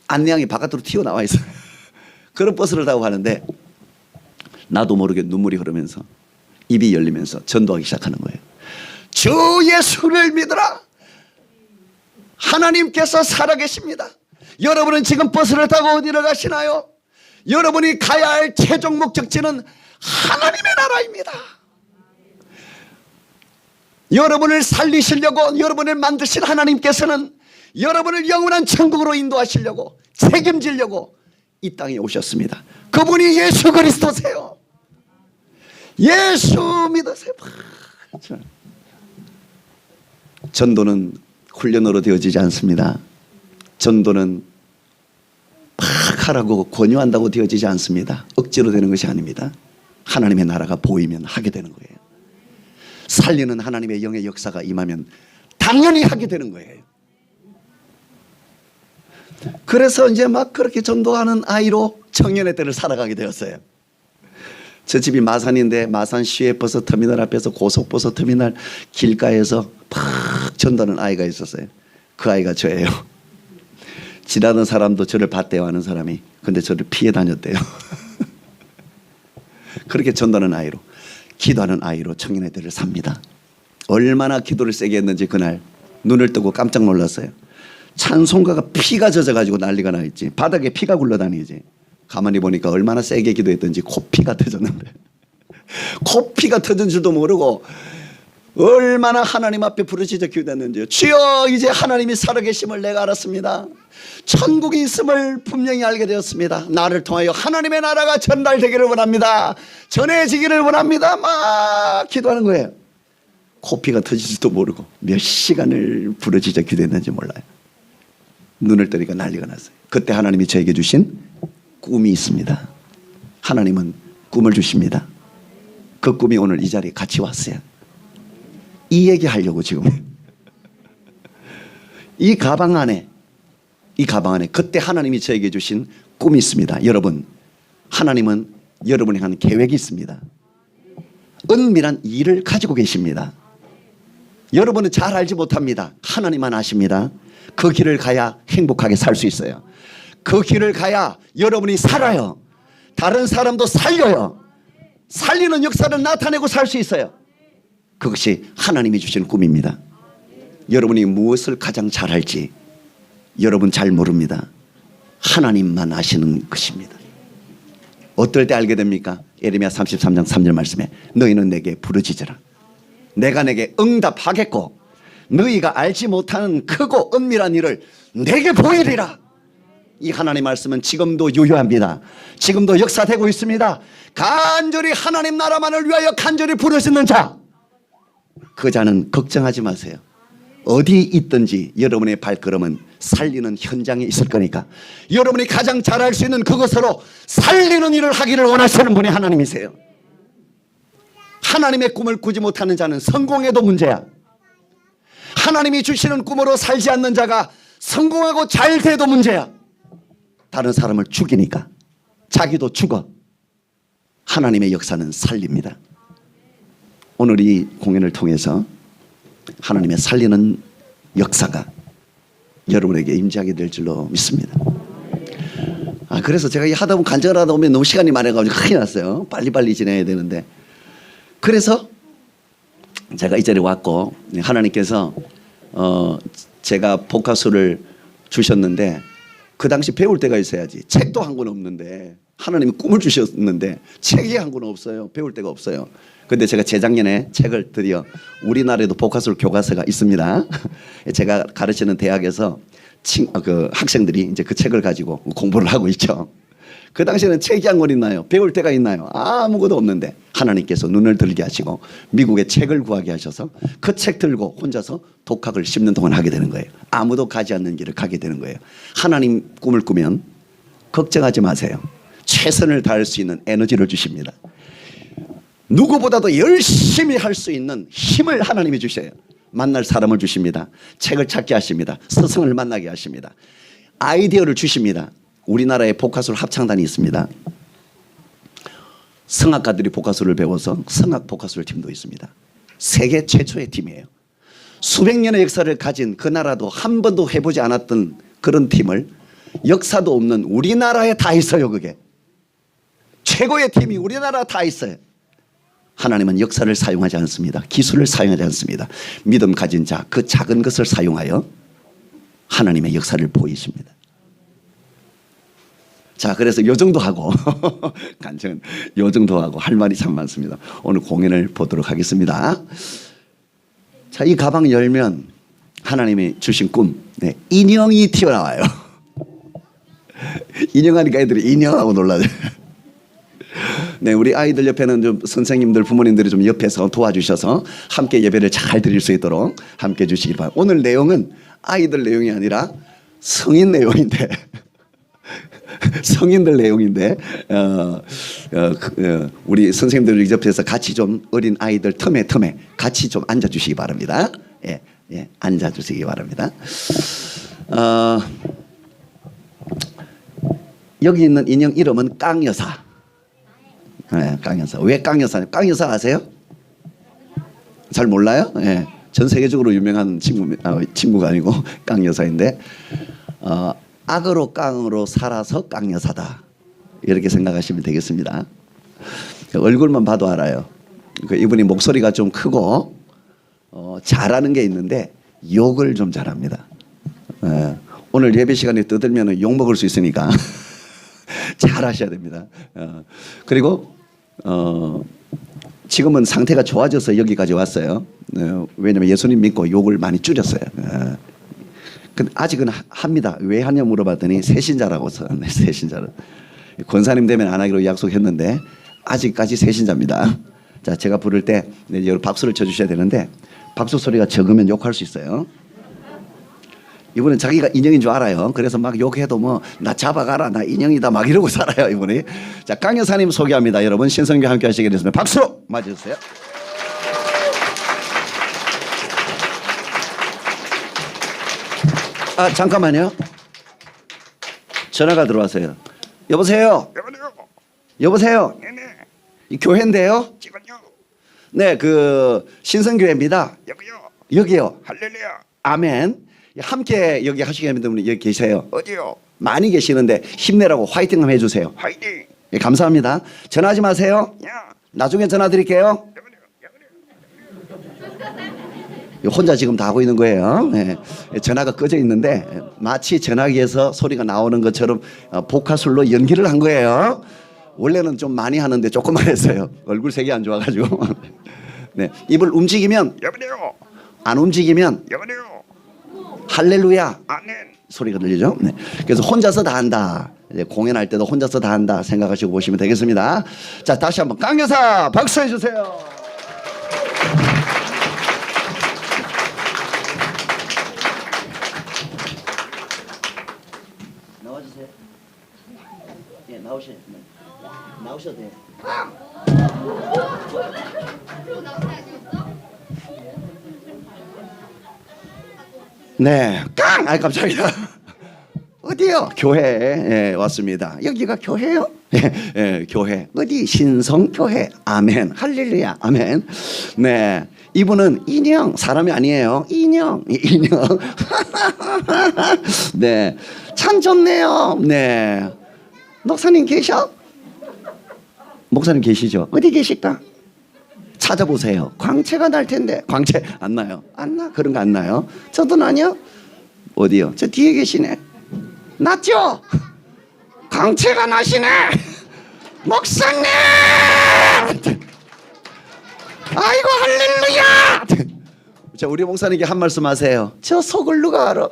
안내양이 바깥으로 튀어나와 있어요. 그런 버스를 타고 가는데 나도 모르게 눈물이 흐르면서 입이 열리면서 전도하기 시작하는 거예요. 주 예수를 믿으라. 하나님께서 살아계십니다. 여러분은 지금 버스를 타고 어디로 가시나요? 여러분이 가야 할 최종 목적지는 하나님의 나라입니다. 여러분을 살리시려고 여러분을 만드신 하나님께서는 여러분을 영원한 천국으로 인도하시려고 책임지려고 이 땅에 오셨습니다. 그분이 예수 그리스도세요. 예수 믿으세요. 전도는 훈련으로 되어지지 않습니다. 전도는 막 하라고 권유한다고 되어지지 않습니다. 억지로 되는 것이 아닙니다. 하나님의 나라가 보이면 하게 되는 거예요. 살리는 하나님의 영의 역사가 임하면 당연히 하게 되는 거예요. 그래서 이제 막 그렇게 전도하는 아이로 청년의 때를 살아가게 되었어요. 저 집이 마산인데 마산 시외버스 터미널 앞에서 고속버스 터미널 길가에서 막 전도하는 아이가 있었어요. 그 아이가 저예요. 지나던 사람도 저를 봤대요, 아는 사람이. 근데 저를 피해 다녔대요. 그렇게 전도하는 아이로, 기도하는 아이로 청년의 때를 삽니다. 얼마나 기도를 세게 했는지 그날 눈을 뜨고 깜짝 놀랐어요. 찬송가가 피가 젖어가지고 난리가 나 있지. 바닥에 피가 굴러다니지. 가만히 보니까 얼마나 세게 기도했던지 코피가 터졌는데 코피가 터진 줄도 모르고 얼마나 하나님 앞에 부르짖어 기도했는지요. 주여, 이제 하나님이 살아계심을 내가 알았습니다. 천국이 있음을 분명히 알게 되었습니다. 나를 통하여 하나님의 나라가 전달되기를 원합니다. 전해지기를 원합니다. 막 기도하는 거예요. 코피가 터질지도 모르고 몇 시간을 부르짖어 기도했는지 몰라요. 눈을 뜨니까 난리가 났어요. 그때 하나님이 저에게 주신 꿈이 있습니다. 하나님은 꿈을 주십니다. 그 꿈이 오늘 이 자리에 같이 왔어요. 이 얘기 하려고 지금 이 가방 안에 그때 하나님이 저에게 주신 꿈이 있습니다. 여러분, 하나님은 여러분이 한 계획이 있습니다. 은밀한 일을 가지고 계십니다. 여러분은 잘 알지 못합니다. 하나님만 아십니다. 그 길을 가야 행복하게 살 수 있어요. 그 길을 가야 여러분이 살아요. 다른 사람도 살려요. 살리는 역사를 나타내고 살 수 있어요. 그것이 하나님이 주신 꿈입니다. 여러분이 무엇을 가장 잘할지 여러분 잘 모릅니다. 하나님만 아시는 것입니다. 어떨 때 알게 됩니까? 예레미야 33장 3절 말씀에 너희는 내게 부르짖으라. 내가 내게 응답하겠고 너희가 알지 못하는 크고 은밀한 일을 내게 보이리라. 이 하나님 말씀은 지금도 유효합니다. 지금도 역사되고 있습니다. 간절히 하나님 나라만을 위하여 간절히 부르짖는 자, 그 자는 걱정하지 마세요. 어디 있든지 여러분의 발걸음은 살리는 현장에 있을 거니까 여러분이 가장 잘할 수 있는 그것으로 살리는 일을 하기를 원하시는 분이 하나님이세요. 하나님의 꿈을 꾸지 못하는 자는 성공해도 문제야. 하나님이 주시는 꿈으로 살지 않는 자가 성공하고 잘 돼도 문제야. 다른 사람을 죽이니까 자기도 죽어. 하나님의 역사는 살립니다. 오늘 이 공연을 통해서 하나님의 살리는 역사가 여러분에게 임재하게 될 줄로 믿습니다. 그래서 제가 하다 보면 간증을 하다 보면 너무 시간이 많아가지고 큰일 났어요. 빨리빨리 진행해야 되는데, 그래서 제가 이 자리에 왔고 하나님께서 제가 복화술을 주셨는데 그 당시 배울 때가 있어야지. 책도 한 권 없는데 하나님이 꿈을 주셨는데 책이 한 권 없어요. 배울 데가 없어요. 근데 제가 재작년에 책을 드디어, 우리나라에도 복화술 교과서가 있습니다. 제가 가르치는 대학에서 그 학생들이 이제 그 책을 가지고 공부를 하고 있죠. 그 당시에는 책이 한 권 있나요? 배울 때가 있나요? 아무것도 없는데 하나님께서 눈을 들게 하시고 미국에 책을 구하게 하셔서 그 책 들고 혼자서 독학을 10년 동안 하게 되는 거예요. 아무도 가지 않는 길을 가게 되는 거예요. 하나님 꿈을 꾸면 걱정하지 마세요. 최선을 다할 수 있는 에너지를 주십니다. 누구보다도 열심히 할 수 있는 힘을 하나님이 주셔요. 만날 사람을 주십니다. 책을 찾게 하십니다. 스승을 만나게 하십니다. 아이디어를 주십니다. 우리나라에 복화술 합창단이 있습니다. 성악가들이 복화술을 배워서 성악 복화술 팀도 있습니다. 세계 최초의 팀이에요. 수백 년의 역사를 가진 그 나라도 한 번도 해보지 않았던 그런 팀을 역사도 없는 우리나라에 다 있어요. 그게 최고의 팀이 우리나라에 다 있어요. 하나님은 역사를 사용하지 않습니다. 기술을 사용하지 않습니다. 믿음 가진 자, 그 작은 것을 사용하여 하나님의 역사를 보이십니다. 자, 그래서 요 정도 하고 간증은 요 정도 하고 할 말이 참 많습니다. 오늘 공연을 보도록 하겠습니다. 자, 이 가방 열면 하나님이 주신 꿈, 인형이 튀어나와요. 인형하니까 애들이 인형하고 놀라죠. 네, 우리 아이들 옆에는 좀 선생님들, 부모님들이 좀 옆에서 도와주셔서 함께 예배를 잘 드릴 수 있도록 함께 해주시기 바랍니다. 오늘 내용은 아이들 내용이 아니라 성인 내용인데 성인들 내용인데 우리 선생님들 옆에서 같이 좀 어린 아이들 틈에 같이 좀 앉아주시기 바랍니다. 예, 예, 앉아주시기 바랍니다. 여기 있는 인형 이름은 깡여사. 네, 깡여사. 왜 깡여사? 깡여사 아세요? 잘 몰라요? 네, 전 세계적으로 유명한 친구가 아니고 깡여사인데 악으로 깡으로 살아서 깡여사다. 이렇게 생각하시면 되겠습니다. 얼굴만 봐도 알아요. 이분이 목소리가 좀 크고 잘하는 게 있는데 욕을 좀 잘합니다. 오늘 예배 시간에 떠들면 욕 먹을 수 있으니까 잘하셔야 됩니다. 그리고 지금은 상태가 좋아져서 여기까지 왔어요. 왜냐하면 예수님 믿고 욕을 많이 줄였어요. 근데 아직은 합니다. 왜 하냐 물어봤더니 새신자라고 써놨네. 새신자를. 권사님 되면 안 하기로 약속했는데 아직까지 새신자입니다. 자, 제가 부를 때 여러분 박수를 쳐주셔야 되는데 박수 소리가 적으면 욕할 수 있어요. 이분은 자기가 인형인 줄 알아요. 그래서 막 욕해도 뭐 나 잡아가라, 나 인형이다 막 이러고 살아요, 이분이. 자, 강 여사님 소개합니다. 여러분 신성교 함께 하시게 됐습니다. 박수로 맞아주세요. 아, 잠깐만요. 전화가 들어왔어요. 여보세요. 여보세요. 네네. 이 교회인데요. 지금요. 네, 그 신성교회입니다. 여기요. 할렐루야. 아멘. 함께 여기 하시게 되는 분이 여기 계세요. 어디요? 많이 계시는데 힘내라고 화이팅 한번 해주세요. 화이팅. 예, 감사합니다. 전화하지 마세요. 야. 나중에 전화 드릴게요. 혼자 지금 다 하고 있는 거예요. 예. 전화가 꺼져 있는데 마치 전화기에서 소리가 나오는 것처럼 복화술로 연기를 한 거예요. 원래는 좀 많이 하는데 조금만 했어요. 얼굴 색이 안 좋아가지고. 네, 입을 움직이면 여보세요. 안 움직이면 여보세요. 할렐루야 아멘. 소리가 들리죠. 네. 그래서 혼자서 다 한다. 이제 공연할 때도 혼자서 다 한다 생각하시고 보시면 되겠습니다. 자, 다시 한번 강 여사 박수해 주세요. 나와주세요. 예, 나오셔야 돼요. 나오셔도 돼요. 네, 깡! 아이 깜짝이야. 어디요? 교회에 왔습니다. 여기가 교회요? 예, 예, 교회. 어디? 신성교회. 아멘. 할렐루야. 아멘. 네, 이분은 인형, 사람이 아니에요. 인형. 네, 참 좋네요. 네, 목사님 계셔? 목사님 계시죠? 어디 계실까? 찾아보세요. 광채가 날 텐데. 광채 안 나요. 안 나? 그런 거 안 나요? 저도 나요? 어디요? 저 뒤에 계시네. 났죠? 광채가 나시네. 목사님! 아이고 할렐루야! 자, 우리 목사님께 한 말씀 하세요. 저 속을 누가 알아?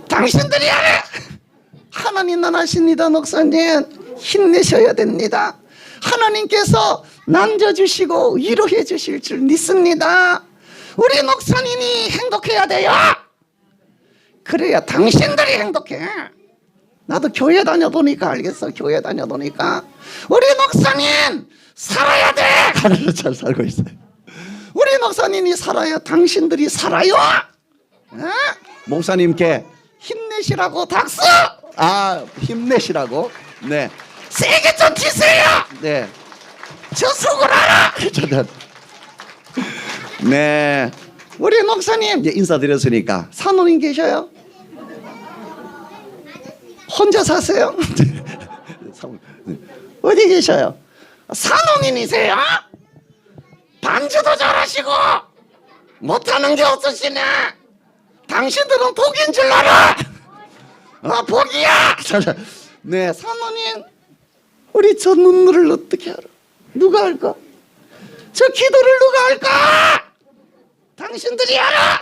당신들이 알아! 하나님 나라십니다. 목사님 힘내셔야 됩니다. 하나님께서 남겨주시고 위로해 주실 줄 믿습니다. 우리 목사님이 행복해야 돼요. 그래야 당신들이 행복해. 나도 교회 다녀보니까 알겠어. 교회 다녀보니까 우리 목사님 살아야 돼. 하나님 잘 살고 있어요. 우리 목사님이 살아야 당신들이 살아요. 목사님께 힘내시라고 박수. 아, 힘내시라고. 네, 세게 좀 치세요. 네, 저 속을 알아. 네, 우리 목사님 이제 인사드렸으니까 사모님 계셔요? 혼자 사세요? 어디 계셔요? 사모님이세요? 반주도 잘하시고 못하는 게 없으시네. 당신들은 복인 줄 알아. 복이야. 네, 사모님, 우리 저 눈물을 어떻게 알아? 누가 알까? 저 기도를 누가 알까? 당신들이 알아.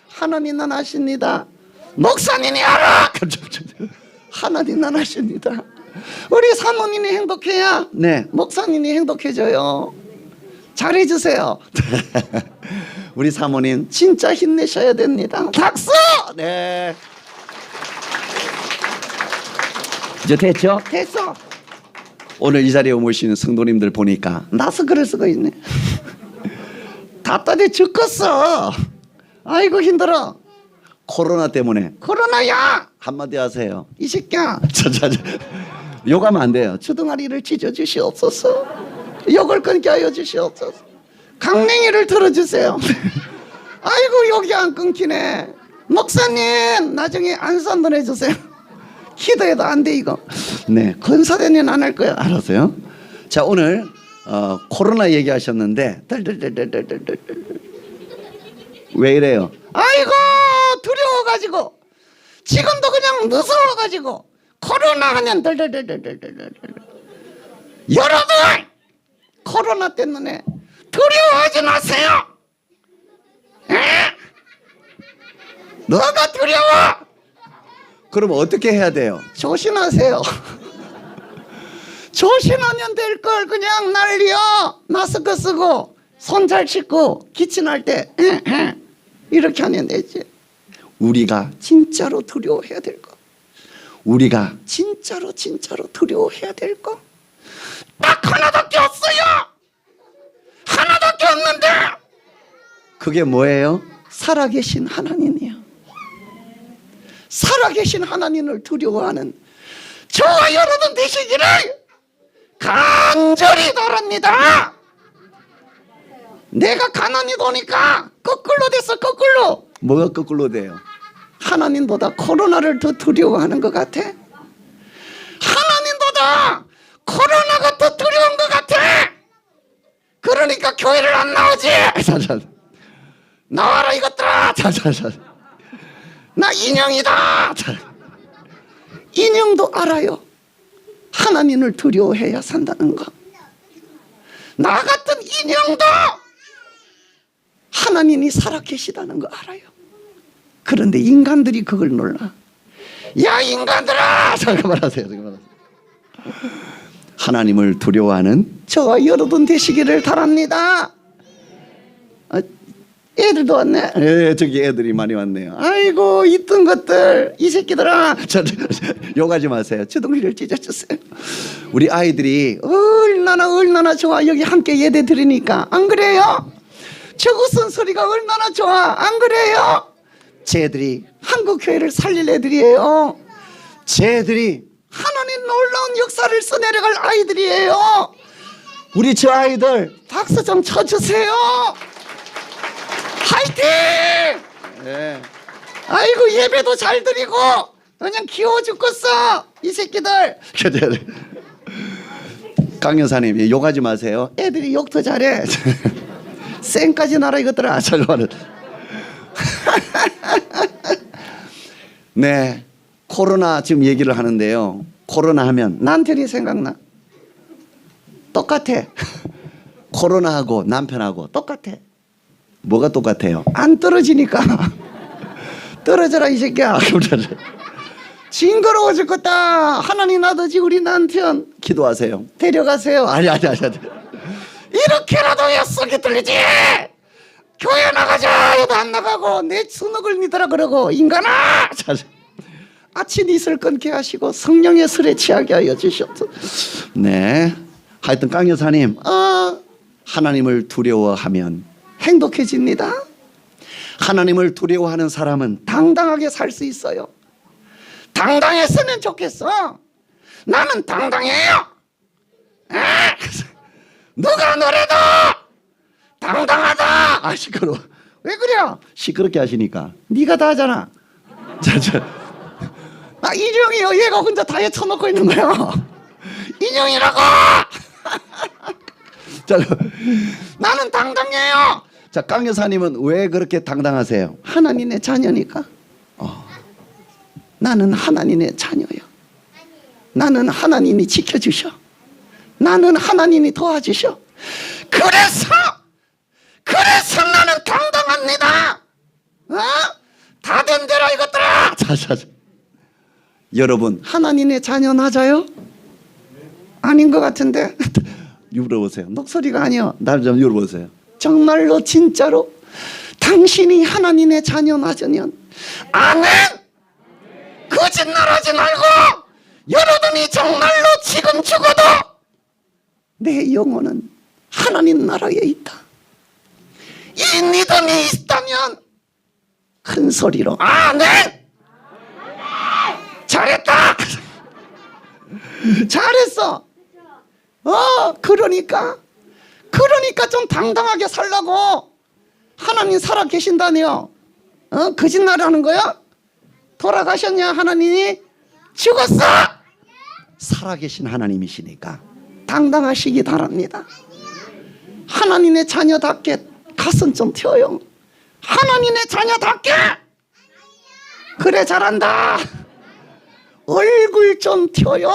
하나님 난 아십니다. 목사님이 알아. 하나님 난 아십니다. 우리 사모님이 행복해야 네 목사님이 행복해져요. 잘해주세요. 우리 사모님 진짜 힘내셔야 됩니다. 박수. 네. 이제 됐죠? 됐어. 오늘 이 자리에 모시는 성도님들 보니까 나서 그럴 수가 있네. 답답해 죽겠어. 아이고 힘들어. 코로나 때문에. 코로나야 한마디 하세요. 이 새끼야. 욕하면 안 돼요. 주둥아리를 찢어주시옵소서. 욕을 끊게 하여 주시옵소서. 강냉이를 틀어주세요. 아이고 욕이 안 끊기네. 목사님 나중에 안수 보내주세요. 기도해도 안 돼 이거. 네, 건사대는 안 할 거야. 알았어요? 자 오늘 코로나 얘기하셨는데 왜 이래요? 아이고 두려워가지고 지금도 그냥 무서워가지고 코로나 하면 여러분 코로나 때문에 두려워하지 마세요. 에? 너가 두려워? 그럼 어떻게 해야 돼요? 조심하세요. 조심하면 될 걸 그냥 난리여. 마스크 쓰고 손 잘 씻고 기침할 때 이렇게 하면 되지. 우리가 진짜로 두려워해야 될 거. 우리가 진짜로 두려워해야 될 거. 딱 하나밖에 없어요. 하나밖에 없는데 그게 뭐예요? 살아계신 하나님이요. 살아계신 하나님을 두려워하는 저와 여러분 되시기를 간절히 바랍니다. 내가 가난이 도니까 거꾸로 됐어. 거꾸로. 뭐가 거꾸로 돼요? 하나님보다 코로나를 더 두려워하는 것 같아. 하나님보다 코로나가 더 두려운 것 같아. 그러니까 교회를 안 나오지. 나와라 이것들아. 나 인형이다. 인형도 알아요. 하나님을 두려워해야 산다는 거. 나 같은 인형도 하나님이 살아계시다는 거 알아요. 그런데 인간들이 그걸 몰라. 야 인간들아. 잠깐만 하세요. 하나님을 두려워하는 저와 여러분 되시기를 바랍니다. 애들도 왔네. 예, 저기 애들이 많이 왔네요. 아이고 있던 것들 이 새끼들아. 욕하지 마세요. 주둥이를 찢어주세요. 우리 아이들이 얼마나 좋아. 여기 함께 예배 드리니까. 안 그래요? 저 웃은 소리가 얼마나 좋아. 안 그래요? 쟤들이 한국교회를 살릴 애들이에요. 쟤들이 하나님 놀라운 역사를 써내려갈 아이들이에요. 우리 저 아이들 박수 좀 쳐주세요. 화이팅! 네. 아이고 예배도 잘 드리고 그냥 귀여워 죽겠어 이 새끼들. 강 여사님 욕하지 마세요. 애들이 욕 더 잘해. 쌩까지 나라 이것들아. 잠깐만. 네, 코로나 지금 얘기를 하는데요. 코로나 하면 남편이 생각나. 똑같아. 코로나하고 남편하고 똑같아. 뭐가 똑같아요? 안 떨어지니까. 떨어져라 이 새끼야. 징그러워 죽겠다. 하나님 놔두지 우리 남편. 기도하세요. 데려가세요. 아니. 이렇게라도 약속이 들리지. 교회 나가자 해도 안 나가고 내 순옥을 믿으라 그러고. 인간아. 아침 이슬 끊게 하시고 성령의 술에 취하게 하여 주시옵소서. 네, 하여튼 강 여사님 하나님을 두려워하면 행복해집니다. 하나님을 두려워하는 사람은 당당하게 살 수 있어요. 당당했으면 좋겠어. 나는 당당해요. 누가 노래도 당당하다. 아 시끄러워. 왜 그래? 시끄럽게 하시니까. 네가 다 하잖아. 인형이요. 얘가 혼자 다 헤쳐놓고 있는 거야. 인형이라고. 자, 나는 당당해요. 자, 강 여사님은 왜 그렇게 당당하세요? 하나님의 자녀니까. 나는 하나님의 자녀요. 나는 하나님이 지켜주셔. 나는 하나님이 도와주셔. 그래서 나는 당당합니다. 다 된 대로 이것들아. 여러분 하나님의 자녀 맞아요? 아닌 것 같은데. 물어보세요. 목소리가 아니요. 날 좀 물어보세요. 정말로 진짜로 당신이 하나님의 자녀 맞으면 아멘. 거짓말하지 말고 여러분이 정말로 지금 죽어도 내 영혼은 하나님 나라에 있다. 이 믿음이 있다면 큰 소리로 아멘. 잘했다. 잘했어. 그러니까 좀 당당하게 살라고. 하나님 살아 계신다네요. 거짓말하는 거야? 돌아가셨냐? 하나님이 죽었어. 살아계신 하나님이시니까 당당하시기 바랍니다. 하나님의 자녀답게 가슴 좀 튀어요. 하나님의 자녀답게. 그래, 잘한다. 얼굴 좀 튀어요.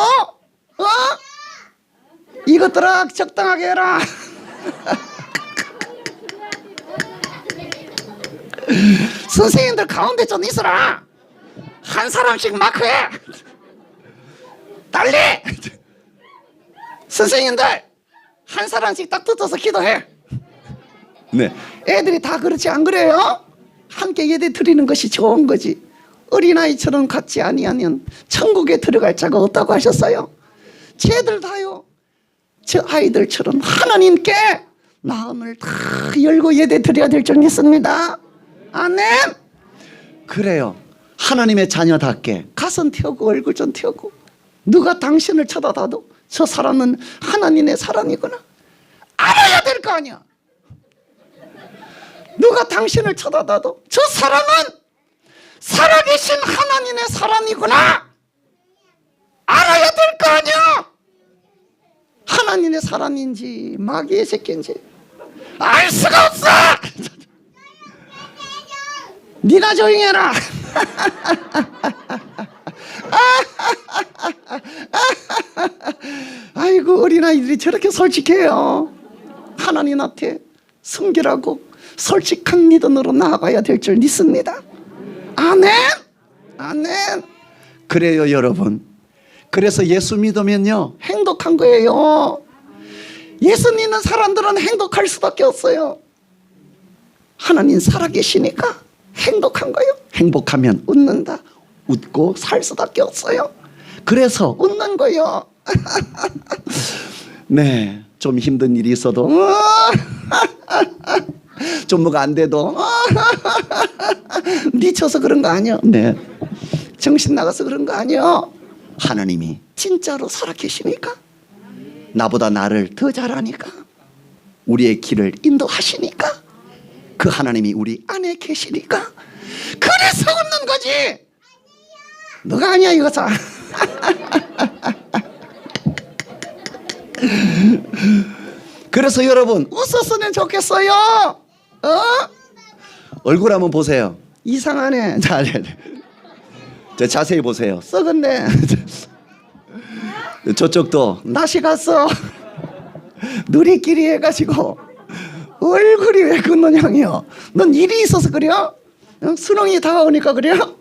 이것들아 적당하게 해라. 선생님들 가운데 좀 있어라. 한 사람씩 마크해. 달리. 선생님들 한 사람씩 딱 뜯어서 기도해. 네. 애들이 다 그렇지 안 그래요? 함께 예배 드리는 것이 좋은 거지. 어린아이처럼 같지 아니하면 천국에 들어갈 자가 없다고 하셨어요. 쟤들 다요. 저 아이들처럼 하나님께 마음을 다 열고 예배 드려야 될 줄 믿습니다. 아멘. 그래요. 하나님의 자녀답게 가슴 튀고 얼굴 좀 튀고. 누가 당신을 쳐다봐도 저 사람은 하나님의 사람이구나 알아야 될 거 아니야. 누가 당신을 쳐다봐도 저 사람은 살아계신 하나님의 사람이구나 알아야 될 거 아니야. 하나님의 사람인지 마귀의 새끼인지 알 수가 없어. 네가 조용히 해라. 아이고, 어린아이들이 저렇게 솔직해요. 하나님 앞에 순결하고 솔직한 믿음으로 나아가야 될 줄 믿습니다. 아멘. 아멘. 그래요, 여러분. 그래서 예수 믿으면요 행복한 거예요. 예수 믿는 사람들은 행복할 수밖에 없어요. 하나님 살아계시니까 행복한 거예요. 행복하면 웃는다. 웃고 살 수밖에 없어요. 그래서 웃는 거예요. 네, 좀 힘든 일이 있어도 좀 뭐가 안 돼도 미쳐서 그런 거 아니요. 네, 정신 나가서 그런 거 아니요. 하나님이 진짜로 살아계시니까 나보다 나를 더 잘하니까 우리의 길을 인도하시니까 그 하나님이 우리 안에 계시니까 그래서 웃는 거지. 너가 아니야 이거사. 그래서 여러분 웃었으면 좋겠어요. 얼굴 한번 보세요. 이상하네. 자, 자세히 보세요. 썩었네. 저쪽도 낯이 갔어. 누리끼리 해가지고 얼굴이 왜 그 모양이요? 넌 일이 있어서 그래요? 수능이 다가오니까 그래요?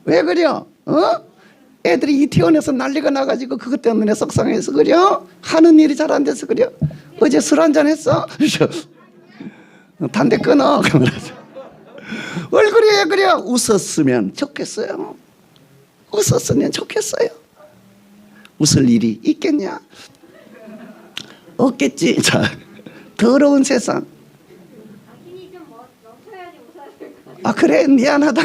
왜 그래요? 애들이 이태원에서 난리가 나가지고 그것 때문에 속상해서 그래요? 하는 일이 잘 안 돼서 그래요? 어제 술 한잔 했어? 담배 끊어. 얼굴이 왜 그래요? 웃었으면 좋겠어요. 웃었으면 좋겠어요. 웃을 일이 있겠냐? 없겠지. 자, 더러운 세상. 아, 그래? 미안하다.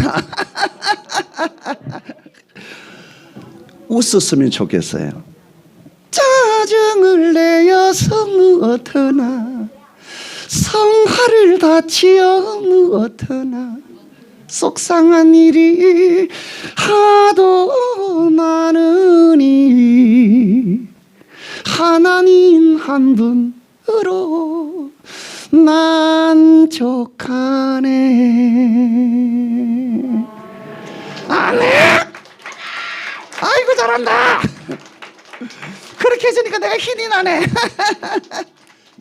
웃었으면 좋겠어요. 짜증을 내어서 무엇하나 성화를 다치어 무엇하나 속상한 일이 하도 많으니 하나님 한 분으로 만족하네. 아멘. 아이고 잘한다. 그렇게 해주니까 내가 힘이 나네.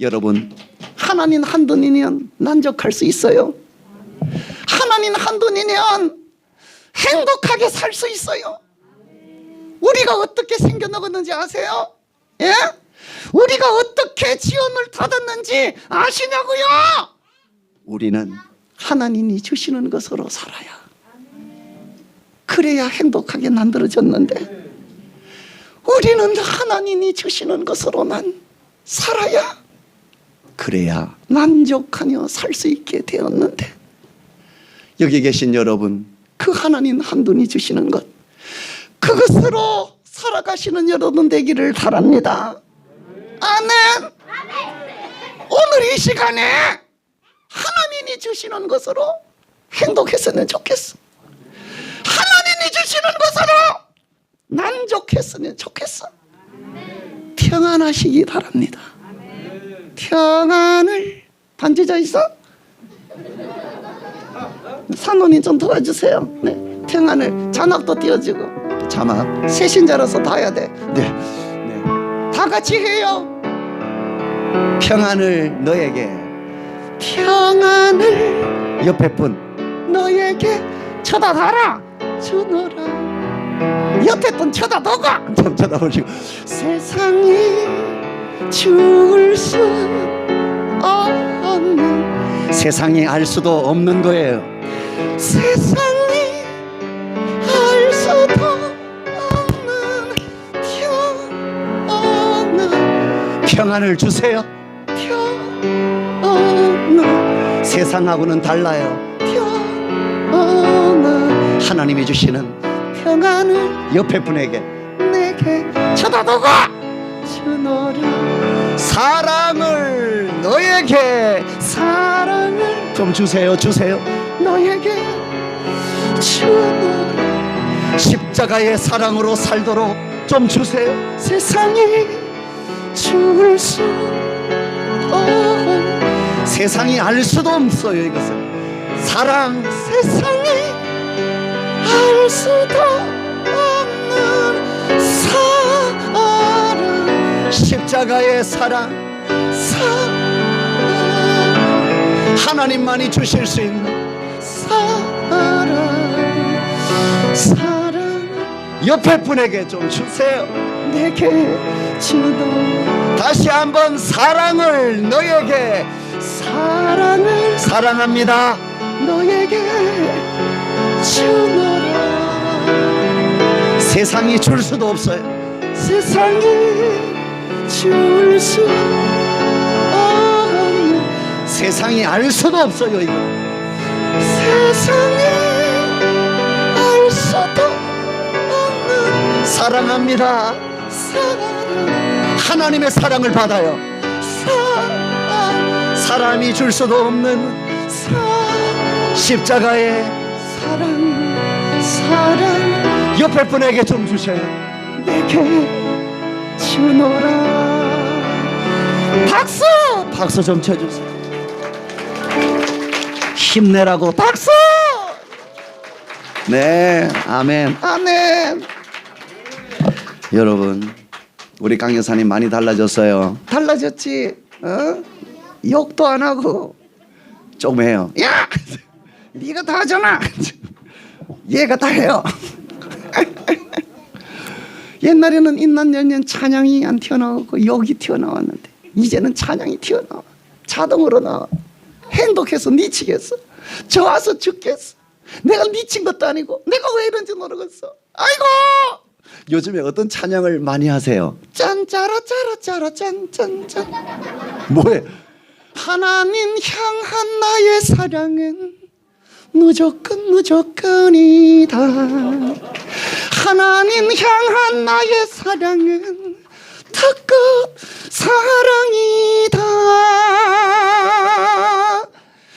여러분 하나님 한 분이면 만족할 수 있어요. 하나님 한 분이면 행복하게 살 수 있어요. 우리가 어떻게 생겨나갔는지 아세요? 예? 우리가 어떻게 지원을 받았는지 아시냐고요? 우리는 하나님이 주시는 것으로 살아야, 그래야 행복하게 만들어졌는데, 우리는 하나님이 주시는 것으로만 살아야, 그래야 만족하며 살 수 있게 되었는데, 여기 계신 여러분, 그 하나님 한 분이 주시는 것, 그것으로 살아가시는 여러분 되기를 바랍니다. 아멘. 오늘 이 시간에 하나님이 주시는 것으로 행복했으면 좋겠어. 하나님이 주시는 것으로 만족했으면 좋겠어. 평안하시기 바랍니다. 평안을 반지자 있어? 사모님 좀 도와주세요. 네, 평안을. 자막도 띄워주고. 자막 세신자라서 다 해야 돼. 네, 네. 다 같이 해요. 평안을 너에게, 평안을 옆에 분 너에게 쳐다봐라 주노라. 옆에 분 쳐다보고 좀 쳐다보시고. 세상이 줄 수 없는, 세상이 알 수도 없는 거예요. 세상이 알 수도 없는 평안을 주세요. 평안. 세상하고는 달라요. 평안. 하나님이 주시는 평안을 옆에 분에게, 내게 쳐다보고 주노라. 사랑을 너에게, 사랑을 좀 주세요. 주세요. 너에게 주노라. 십자가의 사랑으로 살도록 좀 주세요. 세상이 줄 수 없는, 세상이 알 수도 없어요. 이것은 사랑, 세상이 알 수도 없는 사랑, 십자가의 사랑, 사랑, 하나님만이 주실 수 있는 사랑, 사랑, 옆에 분에게 좀 주세요. 내게 주도. 다시 한번 사랑을 너에게, 사랑을, 사랑합니다 너에게 주노라. 세상이 줄 수도 없어요. 세상이 줄 수 없는, 세상이 알 수도 없어요. 이거 세상이 알 수도 없는, 사랑합니다. 사랑, 하나님의 사랑을 받아요. 사람이 줄 수도 없는 십자가의 사랑, 사랑, 옆에 분에게 좀 주셔요. 내게 주노라. 박수! 박수 좀 쳐주세요. 힘내라고 박수! 네, 아멘, 아멘. 여러분, 우리 강 여사님 많이 달라졌어요. 달라졌지? 욕도 안 하고 좀 해요. 야! 네가 다 하잖아. 얘가 다 해요. 옛날에는 인난연년 찬양이 안 튀어나오고 욕이 튀어나왔는데, 이제는 찬양이 튀어나와. 자동으로 나와. 행복해서 미치겠어. 좋아서 죽겠어. 내가 미친 것도 아니고 내가 왜 이런지 모르겠어. 아이고! 요즘에 어떤 찬양을 많이 하세요? 짠짜라짜라짜라 짠짠짠. 뭐해? 하나님 향한 나의 사랑은 무조건 무조건이다. 하나님 향한 나의 사랑은 특급 사랑이다.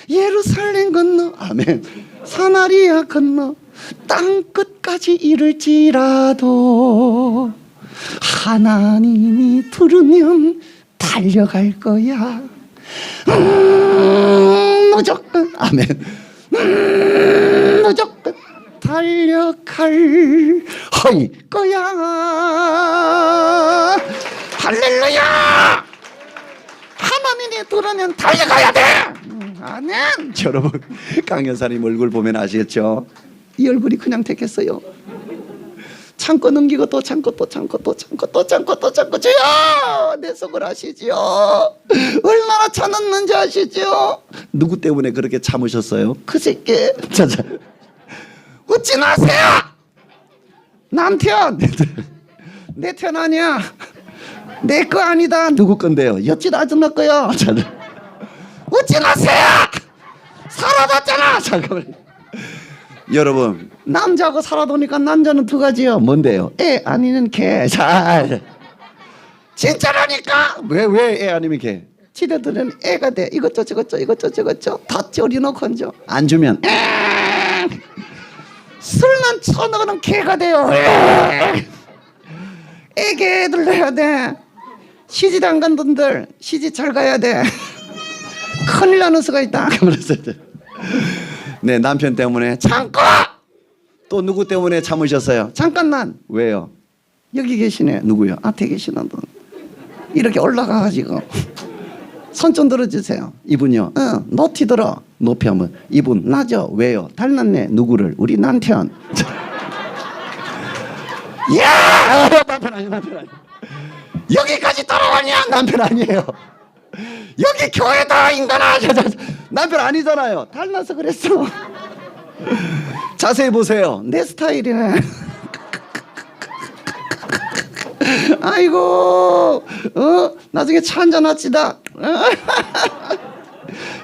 예루살렘 건너, 아멘, 사마리아 건너 땅끝까지 이를지라도 하나님이 부르면 달려갈 거야. 무조건, 아멘, 무조건 달려갈 거야. 할렐루야. 하나님이 부르면 달려가야 돼. 아멘. 여러분, 강 여사님 얼굴 보면 아시겠죠? 이 얼굴이 그냥 됐겠어요? 참고 넘기고 또 참고 또 참고 또 참고 또 참고 또 참고 주여 내 속을 아시지요. 얼마나 참았는지 아시지요. 누구 때문에 그렇게 참으셨어요? 그 새끼. 자자. 웃지 마세요. 남편. 내 편 아니야. 내 거 아니다. 누구 건데요? 옆집 아줌마 거요. 자자. 웃지 마세요. 살아났잖아. 잠깐만. 여러분 남자하고 살아도니까 남자는 두 가지요. 뭔데요? 애 아니면 개. 자, 진짜라니까. 왜 애 아니면 개? 지네들은 애가 돼. 이것저것 다 쪄리놓고 얹어. 안 주면 술만 쳐넣으면 개가 돼요. 애개들 해야 돼. 시집 안 간 분들 시집 잘 가야 돼. 큰일 나는 수가 있다. 네, 남편 때문에 참고 또 누구 때문에 참으셨어요? 잠깐만. 왜요? 여기 계시네. 누구요? 앞에 계시는 분. 이렇게 올라가가지고 손 좀 들어주세요. 이분요. 높이 들어. 높이 하면 이분 나죠. 왜요? 닮았네. 누구를? 우리 남편. 야, 남편 아니야. 남편 아니야. 여기까지 따라가냐? 남편 아니에요. 여기 교회다 인간아. 남편 아니잖아요. 닮아서 그랬어. 자세히 보세요. 내 스타일이네. 아이고 나중에 차 한잔 합시다.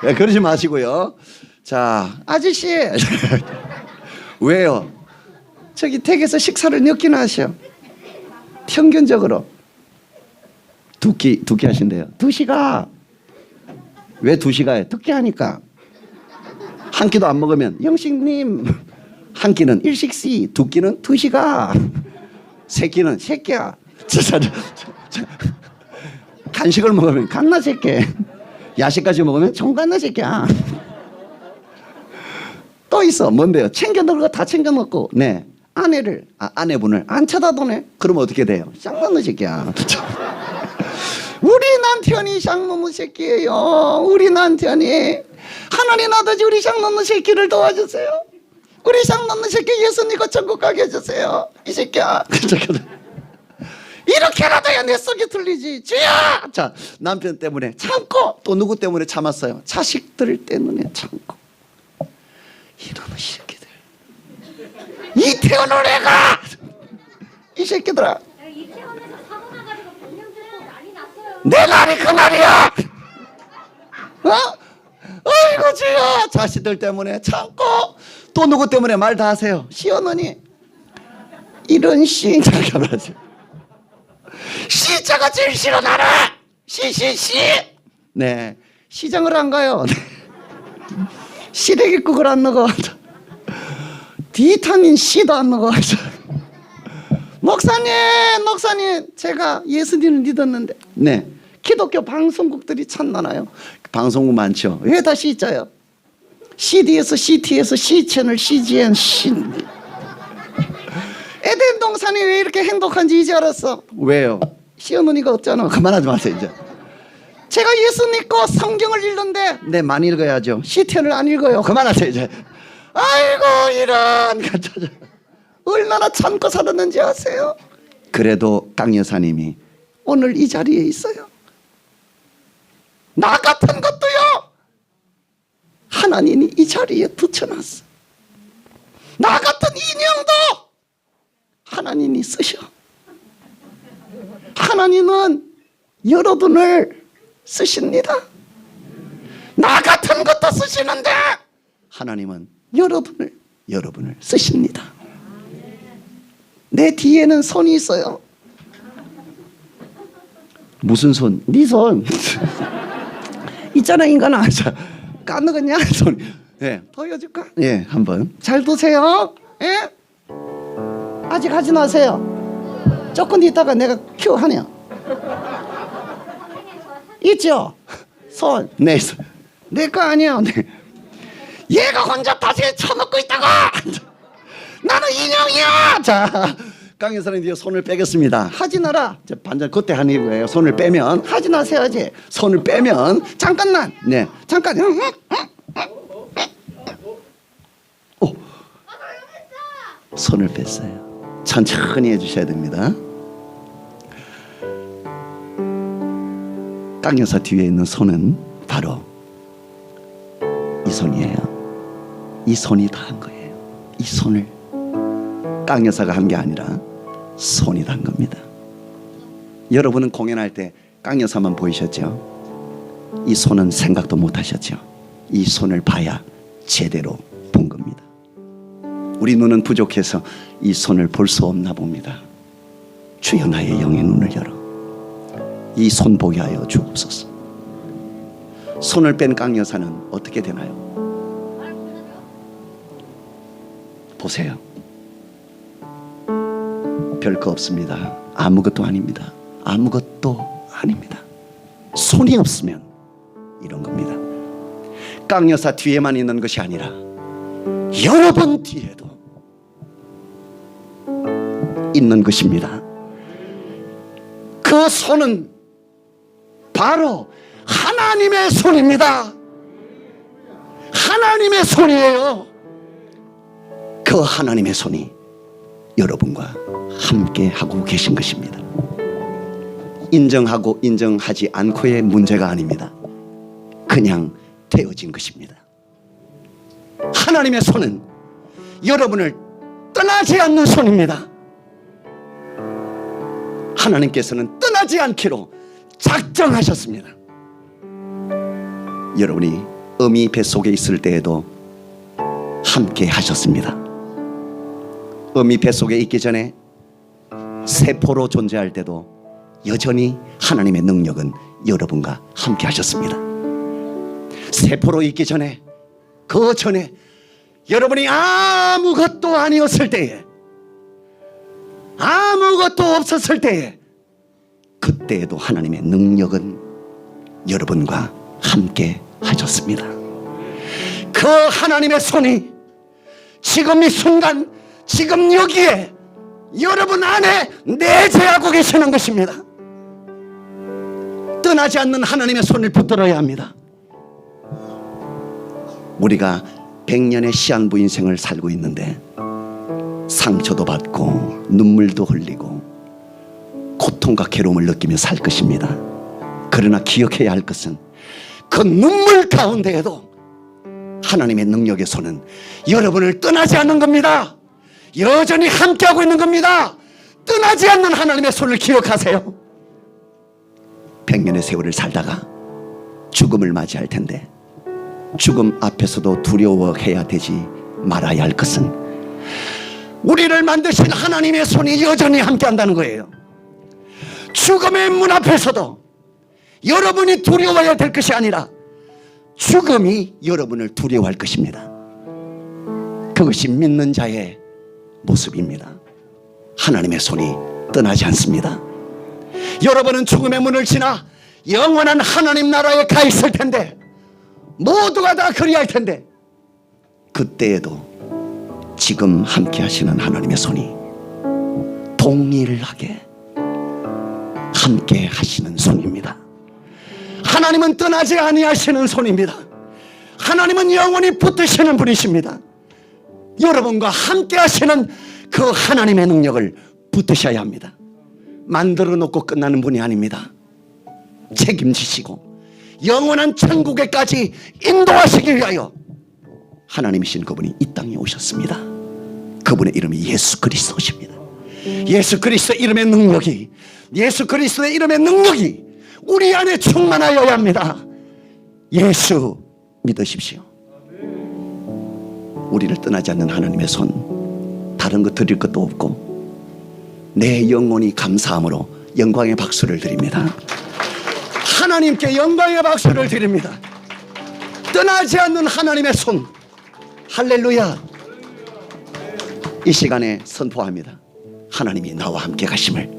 야, 그러지 마시고요. 자, 아저씨. 왜요? 저기 댁에서 식사를 몇 끼나 하셔? 평균적으로 두 끼 하신대요. 2시가. 왜 2시가? 두 끼 하니까. 한 끼도 안 먹으면 영식님 한 끼는 일식씨, 두 끼는 2시가, 세 끼는 새끼야. 간식을 먹으면 갓나 새끼, 야식까지 먹으면 종갓나 새끼야. 또 있어. 뭔데요? 챙겨 넣을 거 다 챙겨 넣고 네 아내분을 안 쳐다보네. 그러면 어떻게 돼요? 쌍놈의 새끼야. 우리 남편이 쌍놈의 새끼예요. 우리 남편이. 하나님 아버지 우리 쌍놈의 새끼를 도와주세요. 우리 쌍놈의 새끼 예수 믿고 천국 가게 해주세요. 이 새끼야. 이렇게라도 내 속이 들리지. 주야. 자, 남편 때문에 참고 또 누구 때문에 참았어요? 자식들 때문에 참고. 이놈의 새끼들. 이태원을 내가 이 새끼들아. 이태원에서 사고 나가지고 병명 들고 난리 났어요. 내 말이 그 말이야. 어이구 주여. 자식들 때문에 참고 또 누구 때문에 말 다 하세요? 시어머니. 이런 씨. 잠깐만. 시자가 제일 싫어 나는. 시. 네. 시장을 안 가요. 시래기국을 안 먹어. 비타민 C도 안 먹어. 목사님 제가 예수님을 믿었는데 네 기독교 방송국들이 참 많아요. 방송국 많죠. 왜 다 C자요? CD에서 CT에서 C채널 CGN 에덴 동산이 왜 이렇게 행복한지 이제 알았어. 왜요? 시어머니가 없잖아. 그만하지 마세요 이제. 제가 예수 믿고 성경을 읽는데 네 많이 읽어야죠. CTN을 안 읽어요. 그만하세요 이제. 아이고 이런. 얼마나 참고 살았는지 아세요? 그래도 강 여사님이 오늘 이 자리에 있어요. 나 같은 것도요 하나님이 이 자리에 붙여놨어. 나 같은 인형도 하나님이 쓰셔. 하나님은 여러분을 쓰십니다. 나 같은 것도 쓰시는데 하나님은 여러분을 쓰십니다. 내 뒤에는 손이 있어요. 무슨 손? 네 손. 있잖아 인간아. 까먹었냐? 손. 예. 보여줄까? 예, 한번. 잘 보세요. 예? 아직 하지 마세요. 조금 있다가 내가 큐 하네요. 있죠? 손. 네, 손. 내 거 아니야. 네. 얘가 혼자 다시 쳐먹고 있다고. 나는 인형이야. 자, 강 여사님 뒤에 손을 빼겠습니다. 하지 마라. 반전 그때 하는 거예요. 손을 빼면 하지 마세요지. 손을 빼면 잠깐만. 네, 잠깐. 손을 뺐어요. 천천히 해주셔야 됩니다. 깡 여사 뒤에 있는 손은 바로 이 손이에요. 이 손이 다 한 거예요. 이 손을 깡 여사가 한 게 아니라 손이 다 한 겁니다. 여러분은 공연할 때 깡 여사만 보이셨죠? 이 손은 생각도 못 하셨죠? 이 손을 봐야 제대로 본 겁니다. 우리 눈은 부족해서 이 손을 볼 수 없나 봅니다. 주여 나의 영의 눈을 열어 이 손 보게 하여 주옵소서. 손을 뺀 깡 여사는 어떻게 되나요? 보세요. 별거 없습니다. 아무것도 아닙니다. 아무것도 아닙니다. 손이 없으면 이런 겁니다. 깡 여사 뒤에만 있는 것이 아니라 여러분 뒤에도 있는 것입니다. 그 손은 바로 하나님의 손입니다. 하나님의 손이에요. 그 하나님의 손이 여러분과 함께 하고 계신 것입니다. 인정하고 인정하지 않고의 문제가 아닙니다. 그냥 되어진 것입니다. 하나님의 손은 여러분을 떠나지 않는 손입니다. 하나님께서는 떠나지 않기로 작정하셨습니다. 여러분이 어미 뱃속에 있을 때에도 함께 하셨습니다. 어미 뱃속에 있기 전에 세포로 존재할 때도 여전히 하나님의 능력은 여러분과 함께 하셨습니다. 세포로 있기 전에, 그 전에 여러분이 아무것도 아니었을 때에, 아무것도 없었을 때에, 그때에도 하나님의 능력은 여러분과 함께 하셨습니다. 그 하나님의 손이 지금 이 순간, 지금 여기에 여러분 안에 내재하고 계시는 것입니다. 떠나지 않는 하나님의 손을 붙들어야 합니다. 우리가 100년의 시한부 인생을 살고 있는데 상처도 받고 눈물도 흘리고 고통과 괴로움을 느끼며 살 것입니다. 그러나 기억해야 할 것은 그 눈물 가운데에도 하나님의 능력의 손은 여러분을 떠나지 않는 겁니다. 여전히 함께하고 있는 겁니다. 떠나지 않는 하나님의 손을 기억하세요. 100년의 세월을 살다가 죽음을 맞이할 텐데 죽음 앞에서도 두려워해야 되지 말아야 할 것은 우리를 만드신 하나님의 손이 여전히 함께한다는 거예요. 죽음의 문 앞에서도 여러분이 두려워해야 될 것이 아니라 죽음이 여러분을 두려워할 것입니다. 그것이 믿는 자의 모습입니다. 하나님의 손이 떠나지 않습니다. 여러분은 죽음의 문을 지나 영원한 하나님 나라에 가 있을 텐데, 모두가 다 그리할 텐데, 그때에도 지금 함께 하시는 하나님의 손이 동일하게 함께 하시는 손입니다. 하나님은 떠나지 아니하시는 손입니다. 하나님은 영원히 붙드시는 분이십니다. 여러분과 함께 하시는 그 하나님의 능력을 붙드셔야 합니다. 만들어 놓고 끝나는 분이 아닙니다. 책임지시고 영원한 천국에까지 인도하시기 위하여 하나님이신 그분이 이 땅에 오셨습니다. 그분의 이름이 예수 그리스도십니다. 예수 그리스도 이름의 능력이, 예수 그리스도의 이름의 능력이 우리 안에 충만하여야 합니다. 예수 믿으십시오. 우리를 떠나지 않는 하나님의 손, 다른 것 드릴 것도 없고 내 영혼이 감사함으로 영광의 박수를 드립니다. 하나님께 영광의 박수를 드립니다. 떠나지 않는 하나님의 손, 할렐루야. 이 시간에 선포합니다. 하나님이 나와 함께 가심을.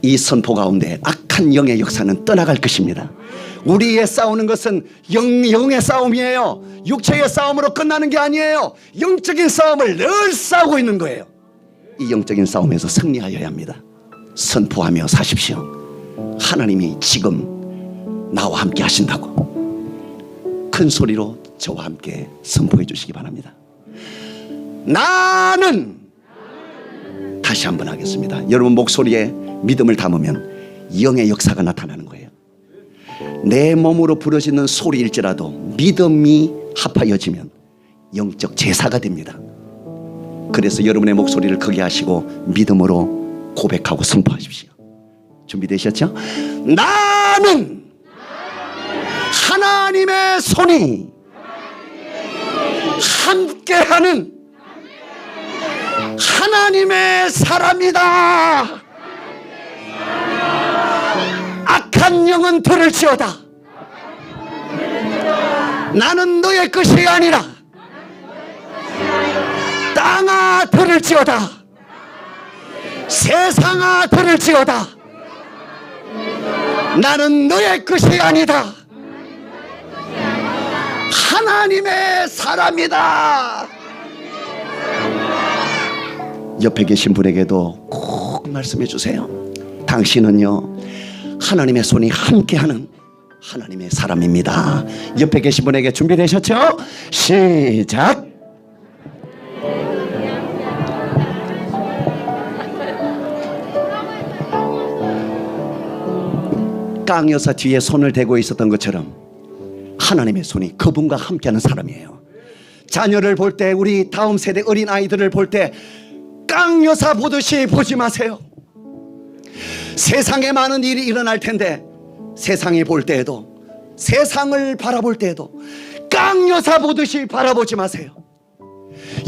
이 선포 가운데 악한 영의 역사는 떠나갈 것입니다. 우리의 싸우는 것은 영의 싸움이에요. 육체의 싸움으로 끝나는 게 아니에요. 영적인 싸움을 늘 싸우고 있는 거예요. 이 영적인 싸움에서 승리하여야 합니다. 선포하며 사십시오. 하나님이 지금 나와 함께 하신다고 큰 소리로 저와 함께 선포해 주시기 바랍니다. 나는 다시 한번 하겠습니다. 여러분 목소리에 믿음을 담으면 영의 역사가 나타나는 거예요. 내 몸으로 부러지는 소리일지라도 믿음이 합하여지면 영적 제사가 됩니다. 그래서 여러분의 목소리를 크게 하시고 믿음으로 고백하고 선포하십시오. 준비되셨죠? 나는 하나님의 손이 함께하는 하나님의 사람이다. 악한 영은 들을지어다. 나는 너의 것이 아니라 땅아 들을지어다. 세상아 들을지어다. 나는 너의 것이 아니다. 하나님의 사람이다. 옆에 계신 분에게도 꼭 말씀해 주세요. 당신은요 하나님의 손이 함께하는 하나님의 사람입니다. 옆에 계신 분에게 준비되셨죠? 시작. 깡 여사 뒤에 손을 대고 있었던 것처럼 하나님의 손이 그분과 함께하는 사람이에요. 자녀를 볼 때, 우리 다음 세대 어린 아이들을 볼 때 깡 여사 보듯이 보지 마세요. 세상에 많은 일이 일어날 텐데 세상이 볼 때에도, 세상을 바라볼 때에도 깡 여사 보듯이 바라보지 마세요.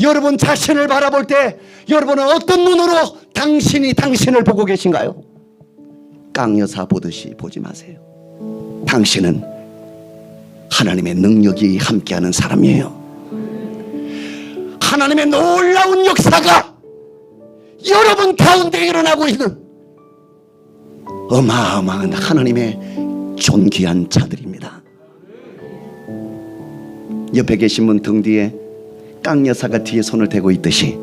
여러분 자신을 바라볼 때 여러분은 어떤 눈으로 당신을 보고 계신가요? 깡 여사 보듯이 보지 마세요. 당신은 하나님의 능력이 함께하는 사람이에요. 하나님의 놀라운 역사가 여러분 가운데 일어나고 있는 어마어마한 하나님의 존귀한 자들입니다. 옆에 계신 분 등 뒤에 깡 여사가 뒤에 손을 대고 있듯이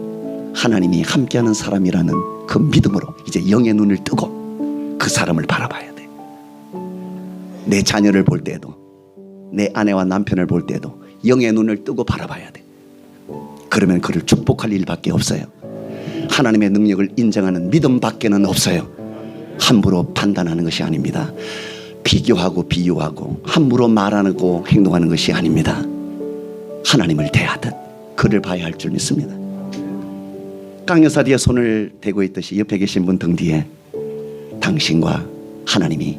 하나님이 함께하는 사람이라는 그 믿음으로 이제 영의 눈을 뜨고 그 사람을 바라봐야 돼. 내 자녀를 볼 때에도, 내 아내와 남편을 볼 때에도 영의 눈을 뜨고 바라봐야 돼. 그러면 그를 축복할 일밖에 없어요. 하나님의 능력을 인정하는 믿음밖에는 없어요. 함부로 판단하는 것이 아닙니다. 비교하고 비유하고 함부로 말하고 행동하는 것이 아닙니다. 하나님을 대하듯 그를 봐야 할 줄 믿습니다. 깡 여사 뒤에 손을 대고 있듯이 옆에 계신 분 등 뒤에 당신과 하나님이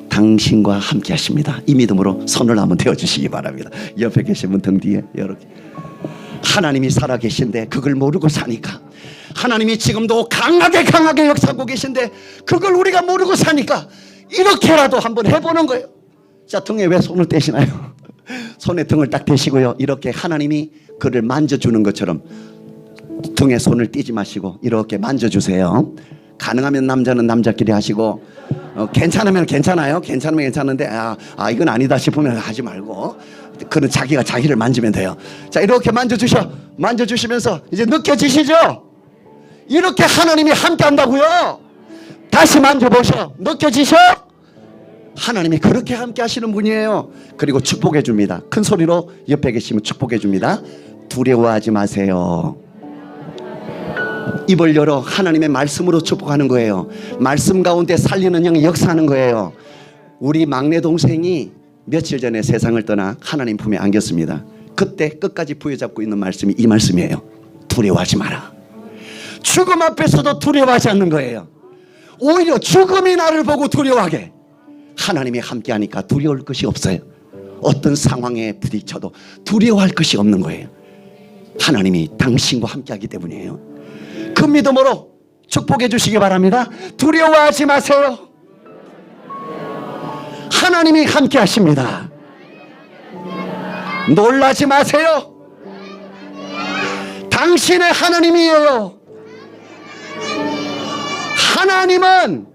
당신과 함께 하십니다. 이 믿음으로 손을 한번 대어주시기 바랍니다. 옆에 계신 분 등 뒤에 이렇게. 하나님이 살아계신데 그걸 모르고 사니까, 하나님이 지금도 강하게 역사하고 계신데 그걸 우리가 모르고 사니까 이렇게라도 한번 해보는 거예요. 자, 등에 왜 손을 떼시나요? 손에 등을 딱 대시고요, 이렇게 하나님이 그를 만져주는 것처럼 등에 손을 떼지 마시고 이렇게 만져주세요. 가능하면 남자는 남자끼리 하시고, 괜찮으면 괜찮아요. 괜찮으면 괜찮은데 이건 아니다 싶으면 하지 말고, 그는 자기가 자기를 만지면 돼요. 자, 이렇게 만져주시면서 이제 느껴지시죠? 이렇게 하나님이 함께 한다고요. 다시 만져보셔. 느껴지셔? 하나님이 그렇게 함께 하시는 분이에요. 그리고 축복해 줍니다. 큰 소리로 옆에 계시면 축복해 줍니다. 두려워하지 마세요. 입을 열어 하나님의 말씀으로 축복하는 거예요. 말씀 가운데 살리는 영이 역사하는 거예요. 우리 막내 동생이 며칠 전에 세상을 떠나 하나님 품에 안겼습니다. 그때 끝까지 부여잡고 있는 말씀이 이 말씀이에요. 두려워하지 마라. 죽음 앞에서도 두려워하지 않는 거예요. 오히려 죽음이 나를 보고 두려워하게. 하나님이 함께하니까 두려울 것이 없어요. 어떤 상황에 부딪혀도 두려워할 것이 없는 거예요. 하나님이 당신과 함께하기 때문이에요. 그 믿음으로 축복해 주시기 바랍니다. 두려워하지 마세요. 하나님이 함께 하십니다. 놀라지 마세요. 당신의 하나님이에요. 하나님은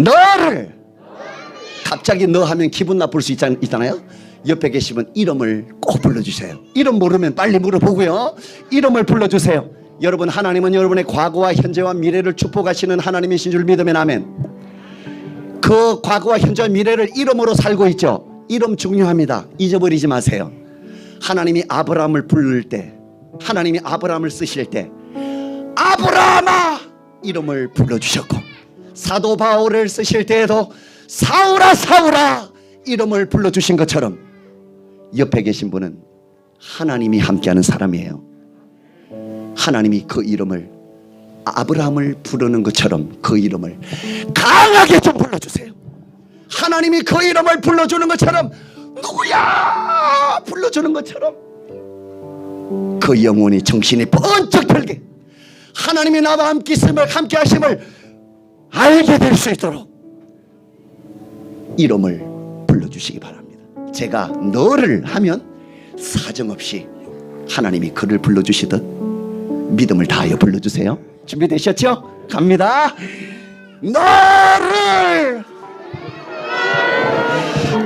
너를, 갑자기 너 하면 기분 나쁠 수 있잖아요. 옆에 계시면 이름을 꼭 불러주세요. 이름 모르면 빨리 물어보고요. 이름을 불러주세요. 여러분, 하나님은 여러분의 과거와 현재와 미래를 축복하시는 하나님이신 줄 믿으면 아멘. 그 과거와 현재와 미래를 이름으로 살고 있죠. 이름 중요합니다. 잊어버리지 마세요. 하나님이 아브라함을 부를 때, 하나님이 아브라함을 쓰실 때 아브라함아 이름을 불러주셨고, 사도 바울을 쓰실 때에도 사울아 사울아 이름을 불러주신 것처럼 옆에 계신 분은 하나님이 함께하는 사람이에요. 하나님이 그 이름을 아브라함을 부르는 것처럼 그 이름을 강하게 좀 불러주세요. 하나님이 그 이름을 불러주는 것처럼, 누구야 불러주는 것처럼 그 영혼이 정신이 번쩍 들게 하나님이 나와 함께 있음을, 함께 하심을 알게 될 수 있도록 이름을 불러주시기 바랍니다. 제가 너를 하면 사정없이 하나님이 그를 불러주시듯 믿음을 다하여 불러주세요. 준비되셨죠? 갑니다. 너를